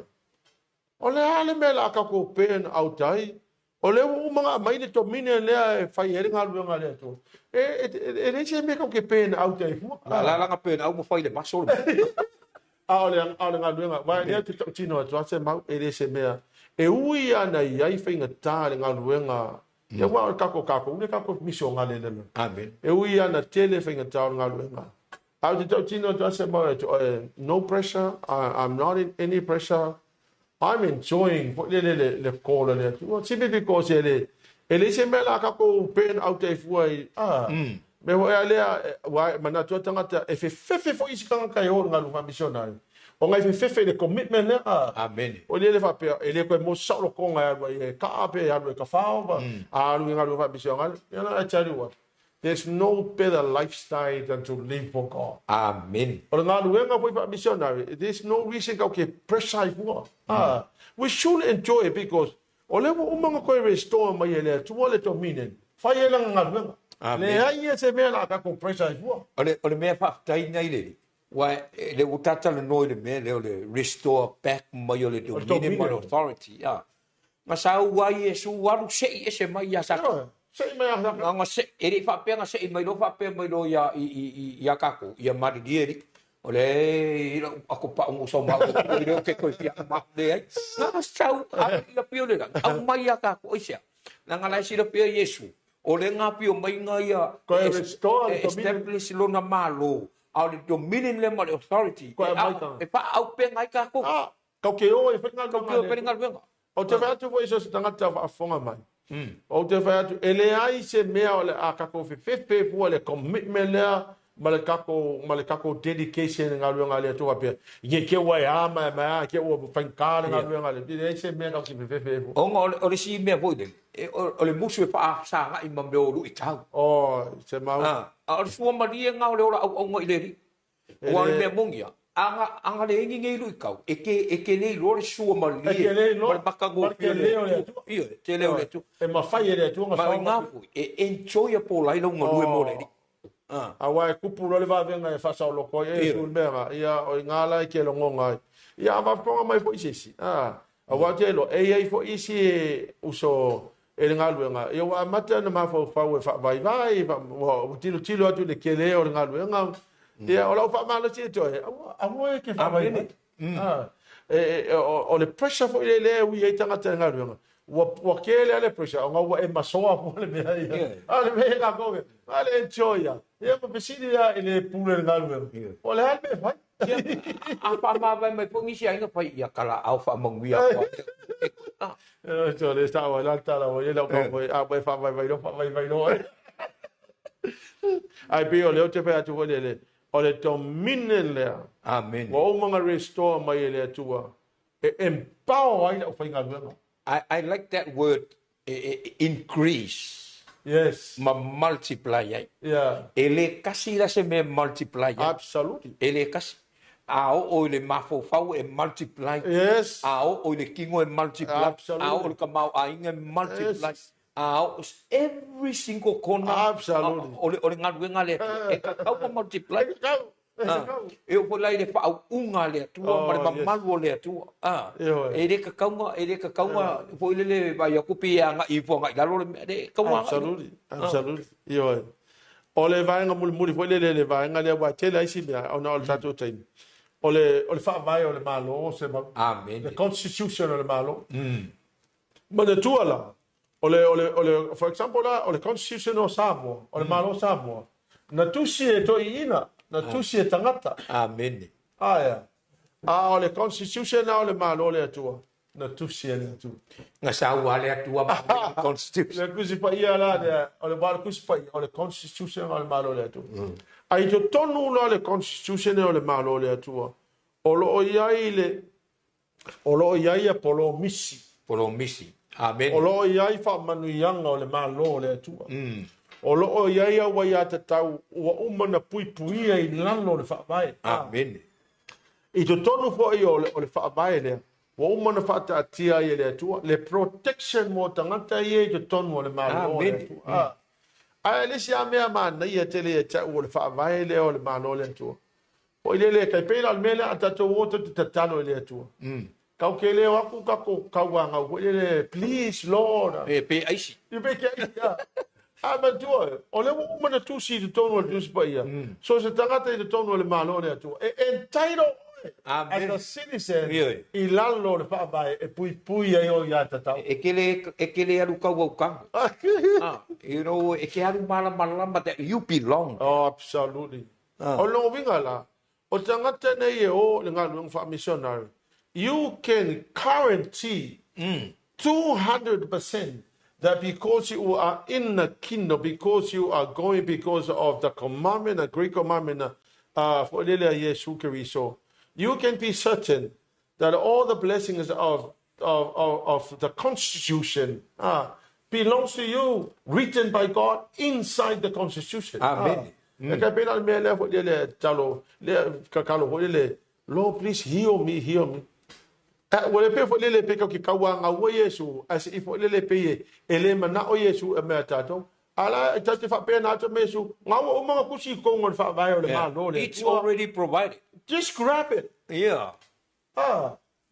o le hane me la ka ko burn out ai o le mga mai le to mine le fai ere nga lu nga le to le se me ko ke pen out ai fu la nga pen au mo fai le maso a le nga lu nga vai le to tino to se mau ele se me e ui ana ai fai nga ta le nga lu nga e wa ka ko ne ka ko mission nga le le amen e ui ana tele fai nga ta nga lu nga a le to tino to se mau no pressure I'm not in any pressure I'm enjoying le kola le tu sibe because ele se me la ka ko pen out e fuai me ho ale wa mana tu tanga e fe fo isi kanga kai ho nga lu fa missionary o ngai fe fe le commitment le amen o le fa pe ele ko mo sa lo ko nga e ka pe ya lo ka fa a lu nga lu fa missionary you know I tell you what there's no better lifestyle than to live for God. Amen. There's no reason to pressure for. We should enjoy it because ole wo umanga ko restore mai ele tu ole to minen. Fa ele nga le ai se me la ka ko pressure for. Ole me fa tai nei le. Wa le utata le noi le me le restore back mai ole to minen authority. Ya. Ma sa wa Yesu wa se se mai ya sa. Sei mai nga se eri fa pe nga se mai lo fa pe mai lo ya kako ya mari dieri ole ako pa un so ma ko ke ko ya ma de ai nga sa ya pio le nga mai ya kako isia nga la si lo pio Yesu ole nga pio mai nga ya ko restore establish lo na malo au le dominion le mal authority e fa au pe nga kako ka ke o e fa nga ko pe nga venga o te va tu vo iso tanga ta fa fonga mai o te fa tu ele ai se mea ole a ka ko fe fu ole commitment le male kako dedication nga lu nga le to pa ye ke wa ya ma ke o fa ka nga lu nga le ele se mea ka fe fu o nga ole si me vo de ole musu fa sa nga i ma me o lu i tau se mau o su ma ri nga ole ora o ngo ile ri o le me mongia anga le ngi lu kau e ke le lo su ma li ma baka go ke le ole io te le ole tu e ma fai ele tu nga ma nga fu e enjoyable lai lo ngo mo le a wa kupu le va venga e fa sa lo ko e sul mera ia o ngala ke lo ngonga ia va fonga mai fo isi a wa te lo e fo isi uso ele ngalu nga ia wa mata na ma fo fa vai o tilo atu le ke le o ngalu nga ia o la fa malo ti to a mo ke fa vai o le pressure fo le wi e tanga tanga ngalu wa ke le pressure nga wa e masoa fo le me ia ale me ka ko ale enjoy ia ma pesini ia ele pule ngalu o le albe fa a fa ma vai mai po ngisi ainga fa ia kala au fa mangwia fa so le sta wa la ta la o le ko a vai fa vai no ai pe o le te fa tu le o le dominion le amen o manga restore mai le tua empower ai o fa ngalu I like that word increase. Yes. Ma multiply. Yeah. Ele kasi la se me multiply. Absolutely. Ele kasi. O le mafo fau e multiply. Yes. O le kingo e multiply. Absolutely. O le kamau ainga multiply. Every single corner. Absolutely. O le ngalu ngale. E ka kau multiply. e o lai le fa unga le tua ma malu le tua e le ka kaunga po le vai ku pia nga I fo nga la lo le kaunga absolutely yo o le vai nga mul foi le vai nga le wa tele isi bia o na o tato time o le fa vai o le malo se amen the constitution o le malo ma de tua la ole for example la o le constitution o Samoa o le malo Samoa na tusi e to ina na tusi e tangata amen aya o le constitution o le malo le atua na tusi e le atua nga sa wa le atua ma constitution le kusi pa ia la de o le bar kusi pa o le constitution o le malo le atua ai to tonu no le constitution o le malo le atua o lo ia polo misi amen o lo ia fa manuianga o le malo le atua o lo ia wa ia te tau ua umana pui ai lalo le fa vai amen I to tonu fo I o le fa vai le ua umana fa ta tia I le atua le protection mo tangata I to tonu o le malo le atua ai le sia mea mana ia tele ta o le fa vai le o le malo le atua o le kai pela le mele ata to woto te tatalo le atua kau ke le aku kau wanga o le please lord pe aisi you be ke but o le umana tu si to tonu le tu pa ia so se tangata I tonu le malo le atua entitled as a citizen I lalo le fa vai e pui ai o ia tata e kele alu kau kau you know e ke alu mala that you belong absolutely o lo vinga la o tangata nei o le ngalu fa missionary you can guarantee 200% that because you are in the kingdom, because you are going because of the commandment, the Great commandment, for Yesu Kiriso, you can be certain that all the blessings of the Constitution belongs to you, written by God inside the Constitution. Amen. Lord, please heal me. Wale pe fo lele pe ki kawanga wo Yesu as if lele pe ele mana o Yesu e me tato ala tati fa pe na to mesu ngawo o mga kusi ko ngol fa vai o le malo le it's already provided just grab it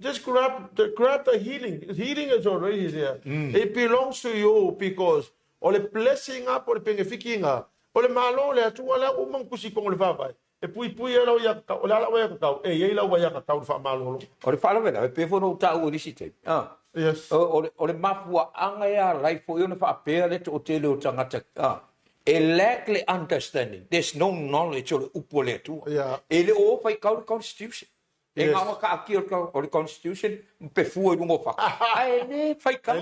just grab the healing is already there it belongs to you because ole blessing up ole pengefikinga ole malo le tu ala o mga kusi ko ngol fa vai e pui ela o ia ka o la o ia ka e ia la o ia ka tau fa malo o le fala vela pe fo no ta o ni site yes o le mafua anga ia lai fo yo na fa pe le to tele o tangata a lack le understanding there's no knowledge o le upole tu e le o fa ka constitution e nga ka ki o le constitution pe fu e ngo fa ai ne fa ka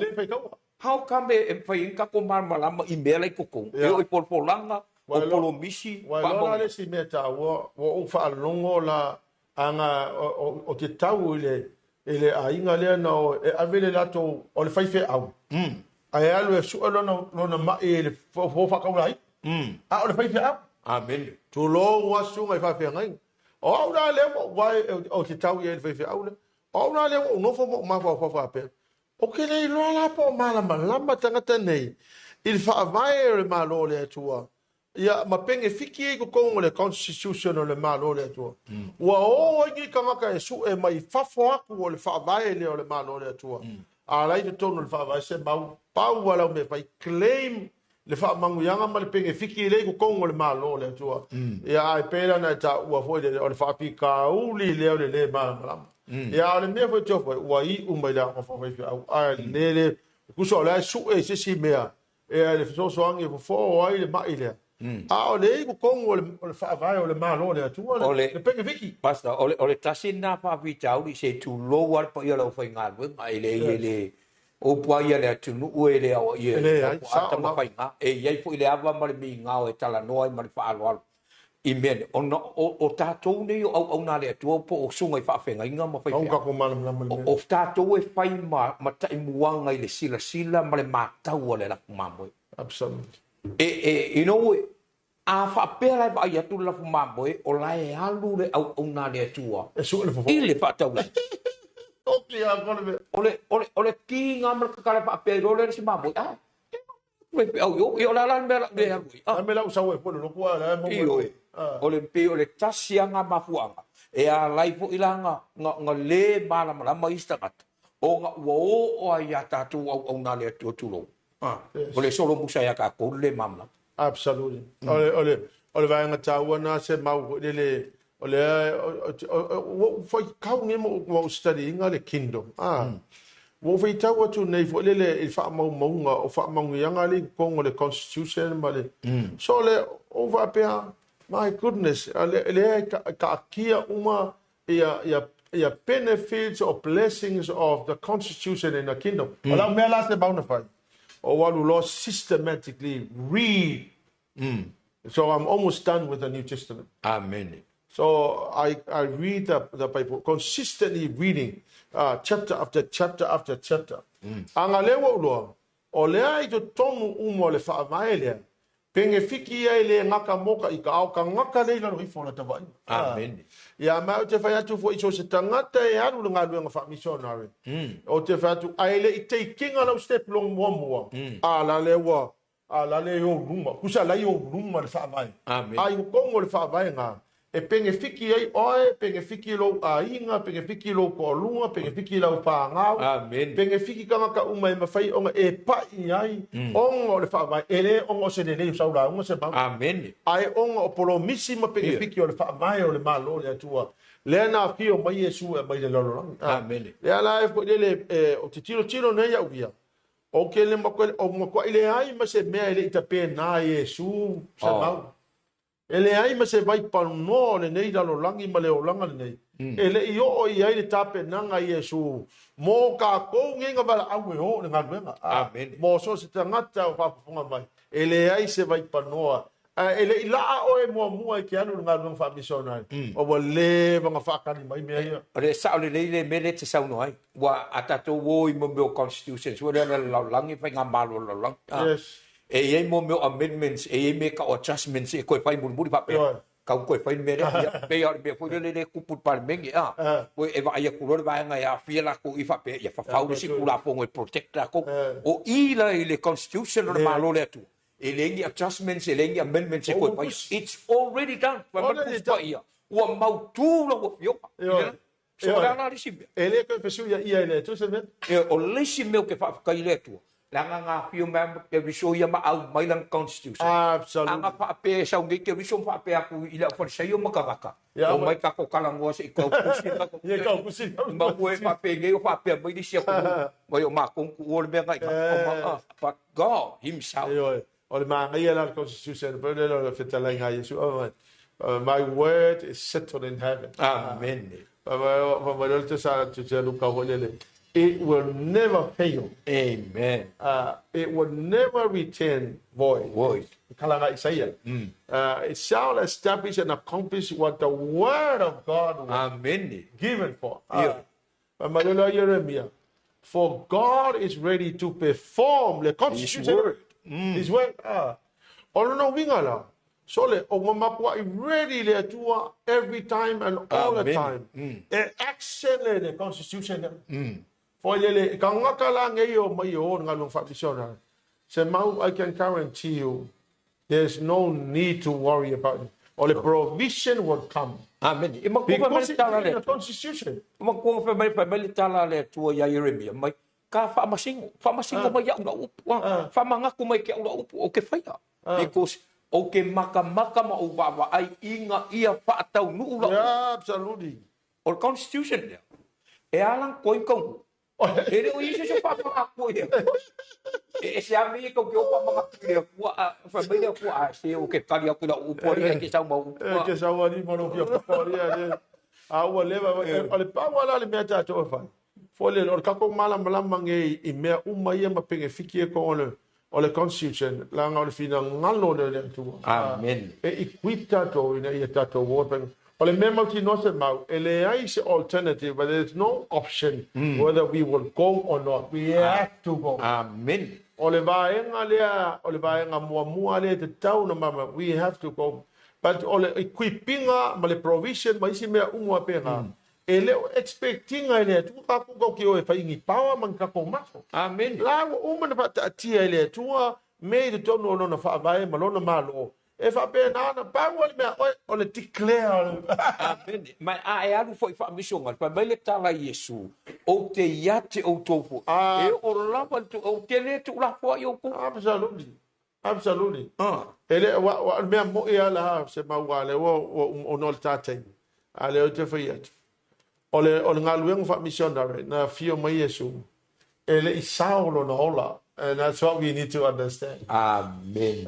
how come e fa inka ko mar malama I mele ko ko e o por langa o polo misi wa lo le si meta wo o fa longo la anga o te tau ele a inga le no e avele lato o le fai fe au ai alu e su lo no ma ele fo fa ka ulai o le fai fe au amen tu lo wa su ngai fa fe ngai o na le wa o te tau ele fai fe au le o na le no fo ma fa pe o ke le lo la po mala tangata nei il fa vai le malo le tua ia ma penge fiki ko kongo le constitution le malo le to wa o ngi kama ka su e mai fafo aku le fa vai le malo le to ala i to no fa vai se mau pau wala me fai claim le fa mangu yanga ma le penge fiki le ko kongo le malo le to ia ai pera na ta wa fo le fa pika uli le ma ia le me fo to wa I mai la fa vai a le ku so la su e se si mea e le so angi fo ai le mai le o le ko kongo le fa vai o le malo le tu le penge viki basta o le tasina fa vitau di se tu lo war pa ia lo fa nga ai le o pa ia le tu nu e le o ia le ata ma fa nga e ia fo le ava ma le mi nga o tala no ma le fa alo I men o tatou nei o na le tu po o sunga fa fa nga ma fa o tatou e fa ma ta muanga I le sila ma le matau le la mambo absolutely you know a fa pela ba ia tu la mambo o la e alu le au na le tua e su le fo I le fa tau la o ki a ole ki nga ma ka fa pe ro le si mambo Yo la mela de ya. A mela usau e polo lokua la mo. Ole pe ole tasianga mafuanga. E a laifu ilanga nga le mala mala maista kat. O nga wo o ya tatu au na le tulo. Ole solo musa ya ka ko le mamla. Absolutely. Ole vai nga taua na se mau le ole foi kau nge mo study nga le kingdom. Wo foi taua tu nei fo le il fa mau nga o fa mau yanga le kongo le constitution male. So le over pea my goodness le ka kia uma ya benefits or blessings of the constitution in the kingdom. Ola me la se bountify. Or what will Lord systematically read. So I'm almost done with the New Testament. Amen. So I read the Bible, consistently reading chapter after chapter after chapter. Anga lewa uloa, o lea I to tonu umo le whaamaelea, penge fiki ai le ngaka moka I ka au ka ngaka leila no ifo na tawai. Amen. Ia mau te whai atu fo iso se tangata e aru le ngā luenga wha missionary. O te whai atu aile I te kinga lau step long mua. La lewa. La le o ruma. Kusa lai o ruma le whaamai. Amen. Ai o kongo le whaamai ngā. E penge fiki ai oe, penge fiki lo a inga, penge fiki lo ko lunga, penge fiki lo pa ngau. Amen. Penge fiki kanga ka uma e mawhai onga e pai ai. Onga le whaamai. Ele onga se ne nei saura onga se mau. Amen. Ai onga o polo misi ma penge fiki o le whaamai o le malo le atua. Le na ki o mai Yesu e mai le lolo. Amen. Le ala e le o te tiro nei au via. O ke le makwa o makwa ile ai ma se mea ile ita pe na Yesu se mau. Ele ai ma se vai pano le nei dalo langi ma le o langa le nei. Ele I o I ai le tape nanga Yesu. Mo ka ko ngenga bala au e ho le ngaluenga. Amen. Mo so se tangata o whakufunga mai. Ele ai se vai panoa. Ele I laa o e mua ki anu ngā runga wha missionary. O wa le vanga whakari mai mea ia. Re sa le le mele te sau no ai. Wa atato wo I mo me constitution. So le langi fa ngā malo lang. Yes. E ye mo me amendments e ye me ka adjustments e ko fai muri pa pe. Ka ko fai me pe ya be fo le ku pu par mengi Ko e va ya ku lo va nga ya fiela ko I fa pe ya fa fa si ku la po e protect ko. O I la le constitution le malo le tu. Elengi adjustments, elengi amendments, it's already done. Wa mau tu lo wo yo. So la na risibia. Ele ko pesu ya ia ele tu se me. O lesi meu ke fa ka ile tu. La nga fio mem ke viso ya ma au mai lang constitution. Absolutely. Anga fa pe sa ngi ke viso fa pe aku ila fa sa yo makaka. O mai ka ko kala ngo se ko kusi ka ko. Ye ka kusi. Ma ko fa pe nge fa pe mai di sia ko. Mo yo ma ko ko le me ka. But God himself. O le maanga ia la constitution, pero le fetalenga Yesu. My word is settled in heaven. Amen. It will never fail. Amen. It will never return void. Kalanga Isaiah. It shall establish and accomplish what the word of God was given for. For God is ready to perform the constitution. His word. No wingala. So le o mapua ready le tua every time and all the time. Action the constitution. For le kangaka la ngai o mai o ngalung fa se mau I can guarantee you there's no need to worry about it. Or the provision will come. Amen. Because it's in the constitution. Makuha family tala le tua ya Yeremia mai ka fa masingo mai ya una upu fa mangaku mai ke una upu o ke faia because o ke maka ma o wa ai inga ia fa tau nu la absolutely o constitution there e alang koin kong e o ise so fa ko e se ami ko ke o pa mangaku le family ku se o ke kali aku la upu ri ke sa mo ke sa wa ni mo no ke pa ri wa leva ole pa wala le meta to fa Fole or kako mala nge I mea ia ma penge fiki e ko ole constitution la nga ole fina ngalo le tu. Amen. E equipta to ina ia tato wopen. Ole mema ti no se mau ele ai se alternative but there's no option whether we will go or not. We have to go. Amen. Ole vaenga mua le te tau na mama we have to go. But ole equipinga ma le provision ma isi mea pena. Ele expecting ele tu ka ko ki o e fai ngi pawa man ka ko maso. Amen. La o man pa tia ele tu me to tono no na fa vai malona malo e fa pe na na pa wal me o le declare amen mai a e alu foi fa mission ngal pa bele tala Yesu o te yate o tofu e o lava tu o te le tu la fo yo ku absolutely ele wa me mo e ala se ma wale o no tate ale o te fiat ole ngalueng fa missionary na fio mai Yesu ele isaulo no ola. And that's what we need to understand. Amen.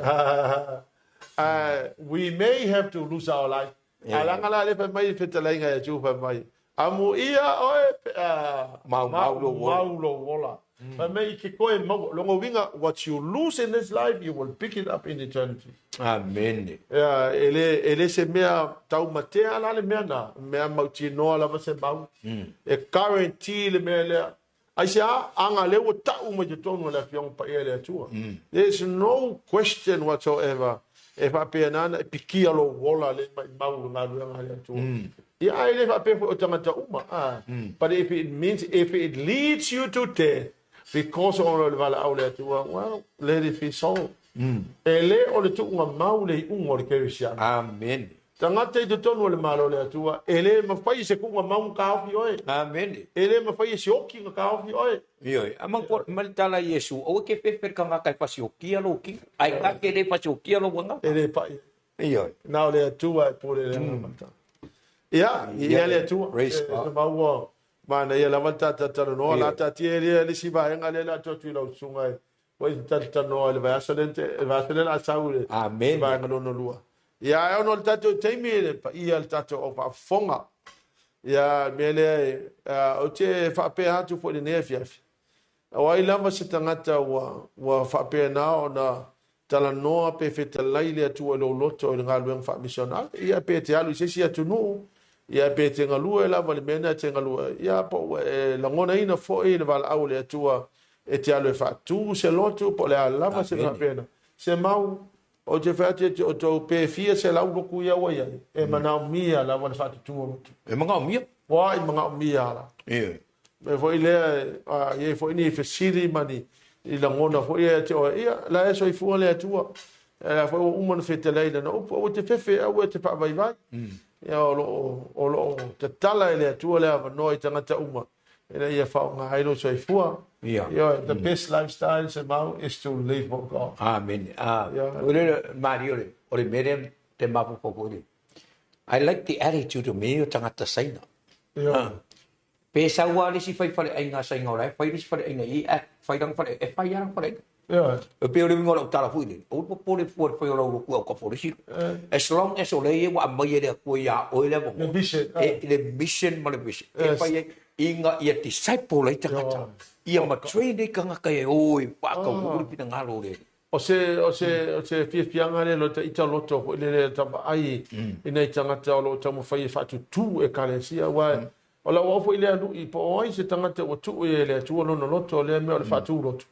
We may have to lose our life. Alangala le pa mai fetalenga ya chu pa mai. Amu ia oe maulo wola. Pa mai ke koe mau longo winga what you lose in this life you will pick it up in eternity. Amen. Ele se mea tau matea ala le mea na mea mauti noa lava se mau. E guarantee le mea lea. Aisha anga le o tau mo tonu la fiong pa ele tua. There's no question whatsoever if I pay nana pikia lo wola le mau nga luanga le tua. Ya ele fa pe o tangata uma. But if it leads you to death because of the vala au tua, well, let it be so. Ele o le tu nga mau le ungo le kerisia. Amen. Tangata I tonu le malo le tua. Ele mafai se kunga mau ka fi oi. Amen. Ele mafai se oki nga ka fi oi. Ioi, amang por maltala Yesu, o ke peper ka nga kai pasiokia lo ki. Ai ka ke le pasiokia lo wanga. Ele pai. Ioi. Now le tua por ele mata. Ya, le tua. Race. Mau mana ia la mata ta no la ta tiere le si ba nga le la to tu lo sungai. Poi ta no le va salente la saule. Amen. Ba nga no lua. Ya ono tato taimele pa ia tato o pa fonga. Ya mele o te fa pe hatu fo le nefiafi. O ai lava se tangata wa fa pe na ona tala noa pe feta laile tu lo loto le ngalueng fa missional. Ia pe te alu se sia tunu. Ia pe te ngalu e lava le mena te ngalu. Ia po la ngona ina fo e le val au le tua e te alu fa tu se loto po le lava se fa pena. Se mau o te fate o to pe fia se la ulo ku ia wa ia e mana mia la wa fate tu e manga mia wa i manga mia la me foi le ia foi ni fe siri mani i la ngona foi ia te o ia la eso I fu le tua la foi o man fete le no o te fefe o te pa vai ia o lo te tala le tua le no I tanga ta uma ina ia fa nga ai lo so I fu the best lifestyle is to live for God. Amen. Mario, or Miriam, the Mapu Pogodi. I like the attitude of me, Tangata Saina. Pesa wali si fight for the Anga saying, all right, fight for the Anga, fight on for the fire for it. A building of Talafudi, old Poli for your local for the ship. As long as Ole, what Maya, O level, the mission, motivation. Inga ia disciple lai tangata. Ia matrene ka nga kai oi pa ka uri pina ngalo le. O se fianga le lo ita loto le tamba ai ina tangata o lo tamu fai fatu tu e kalesia wa o la o foi le anu I po oi se tangata o tu e le tu no loto le me o le fatu loto.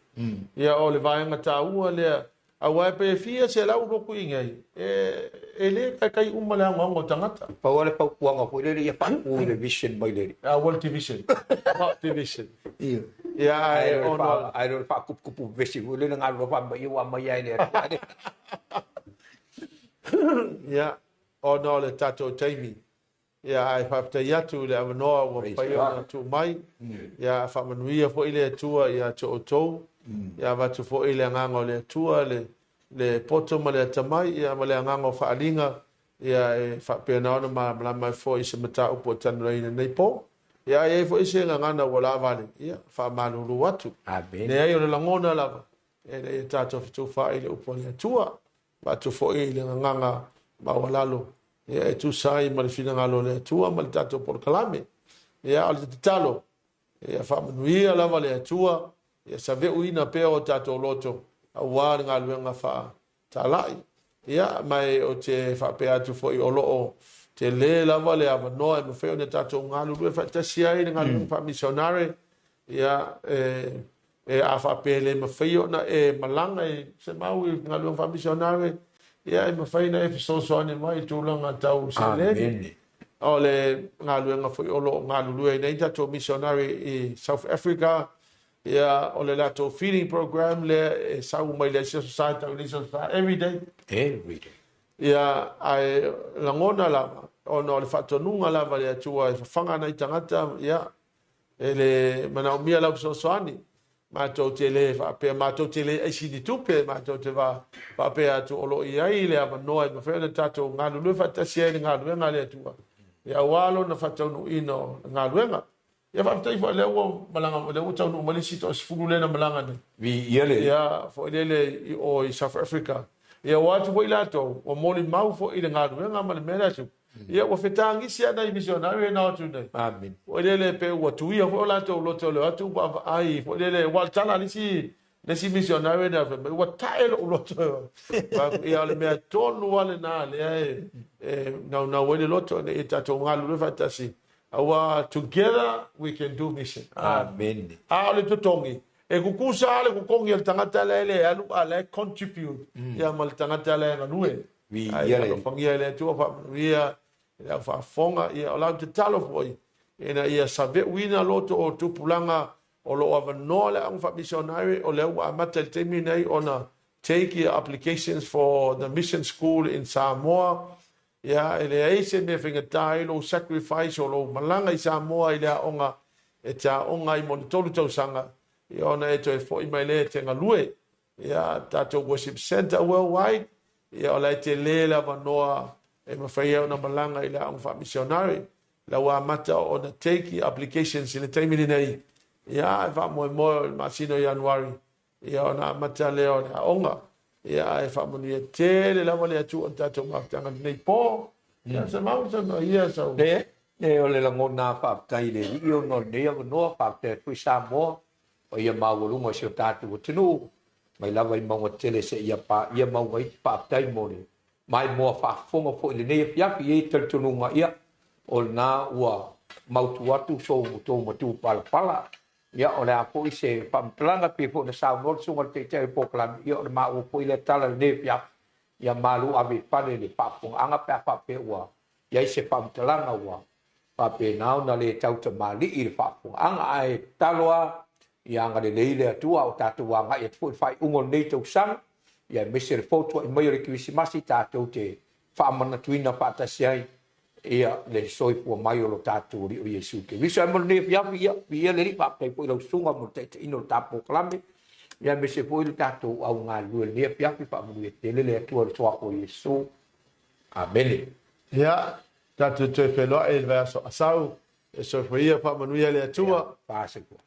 Ia o le vai ngata ua le a wa pe fia se la ulo ku ingai e le kai uma le ngongo tangata pa wale pa kuanga foi le ia pa ku le vision mai le world division not division I don't fa kupu vision le nga ro pa mai wa mai ai le o no le tato taimi ai fa te yatu le no wa pa ia tu mai fa manuia foi le tua ia to to va tu foi le ngango le tua le poto ma le tamai ia ma le ngango fa alinga ia fa pena ona ma mai foi se mata upo tanreina nei po ia foi se ngana wala vale ia fa malulu watu ne ai le langona lava e tato tu fa ile upo le tua va tu foi le nganga ma walalo ia tu sai ma le fina ngalo le tua ma tato por kalame ia al talo ia fa manuia lava le tua ia sa ve uina pe o tato loto a wa nga luenga fa talai ia mai o te fa pe atu foi o lo te le lava le ava no e fe o tato nga lu fa ta sia i nga lu fa missionary ia a fa pe le ma fe o na e malanga se mau nga lu fa missionary ia ma fe na e so ni mai tu langa tau se le o le nga luenga foi o lo nga lu e nei tato missionary I South Africa ia o le latou feeding program le e sau mai le society every day ia ai langona lava ona o le fa'atonuga lava le atua e fafaga ana i tagata ia e le manaumia lau soasoani matou te lē faapea matou te lē aisini tupe matou te faapea atu o lo'i ai le avanoa i mafea na tatou galulue faatasi ai le galuega le atua ia auā lona faataunu'ina o le galuega ia faafetai fo'i le ua malaga le ua taunuu ma le sito'osifulu lena malaga nei ia fo'i lele o i South Africa ia ua atu fo'i latou ua molimau fo'i le galuega ma le mea le atu ia ua fetagisi ana i misionari na atu nei fo'i lele pe ua tuia fo'i o latou loto le atu ua ava'ai fo'i lele ua tala lesi misionari na ua tae lo'u loto ia o le mea tonu ale na lea e naunau ai le loto e tatou galulue faatasi aua together we can do mission amen a o le totogi e kukusa le kukongi al tangata le alu ala contribute ia mal tangata le nganue ia le fangia le tu fa ia ia fa fonga ia o la te talo foi ina ia save wina loto o tupulanga o lo ava no le ang fa missionary o le wa mata te minai ona take your applications for the mission school in Samoa ia ele aise me finga tai lo sacrifice o lo malanga i Samoa i le onga e ta onga i mo tolu tau sanga ia ona e toi fo i mai le te ngalue ia tatou worship center worldwide ia o lai te le la vanoa e mawhaia ona malanga i le ang fa missionary la wa mata o na take applications i le taimini nei ia e wha moe moe ma sino Januari ia ona mata leo le onga ia e wha moni e te le lava le atu o tatou maftanga nei po ia sa mauta no ia sa ne o le langona whaaftai le i o no nea vanoa whaaftai pui Samoa o ia maurunga si o tātou o tinu mai lava i maunga tele se ia maunga i whaaftai mone mai moa whaafonga fo i le nea fiafi e taltununga ia o na ua mautu atu so mutou matu pala ia o le apo i se whaamtalanga pe fo na sao nor sunga te te poklam ia o le maa upo i le tala le nea fiafi ia malu ave pale le whaafonga anga pe a whaape ua ia i se whaamtalanga ua whaape nao na le tauta mali i le whaafonga anga ai taloa ia nga le leile atua o tātou wanga i atu whai ungo nei tau sang ia mese le fotua i mai o le Krismasi tātou te whaamana tuina whaatasi ai ia le soipua mai o lo tātou ri o Iesu ke viso ai mona ne fiafi ia le ripa aptai po i lau sunga mo te ino le tāpō kalame ia mese po i le tātou au ngā lue ne fiafi whaamunu e te lele atua le soa o Iesu amene ia tātou te wheloa e le verso asau e soipua ia whaamanu ia le atua pāsekua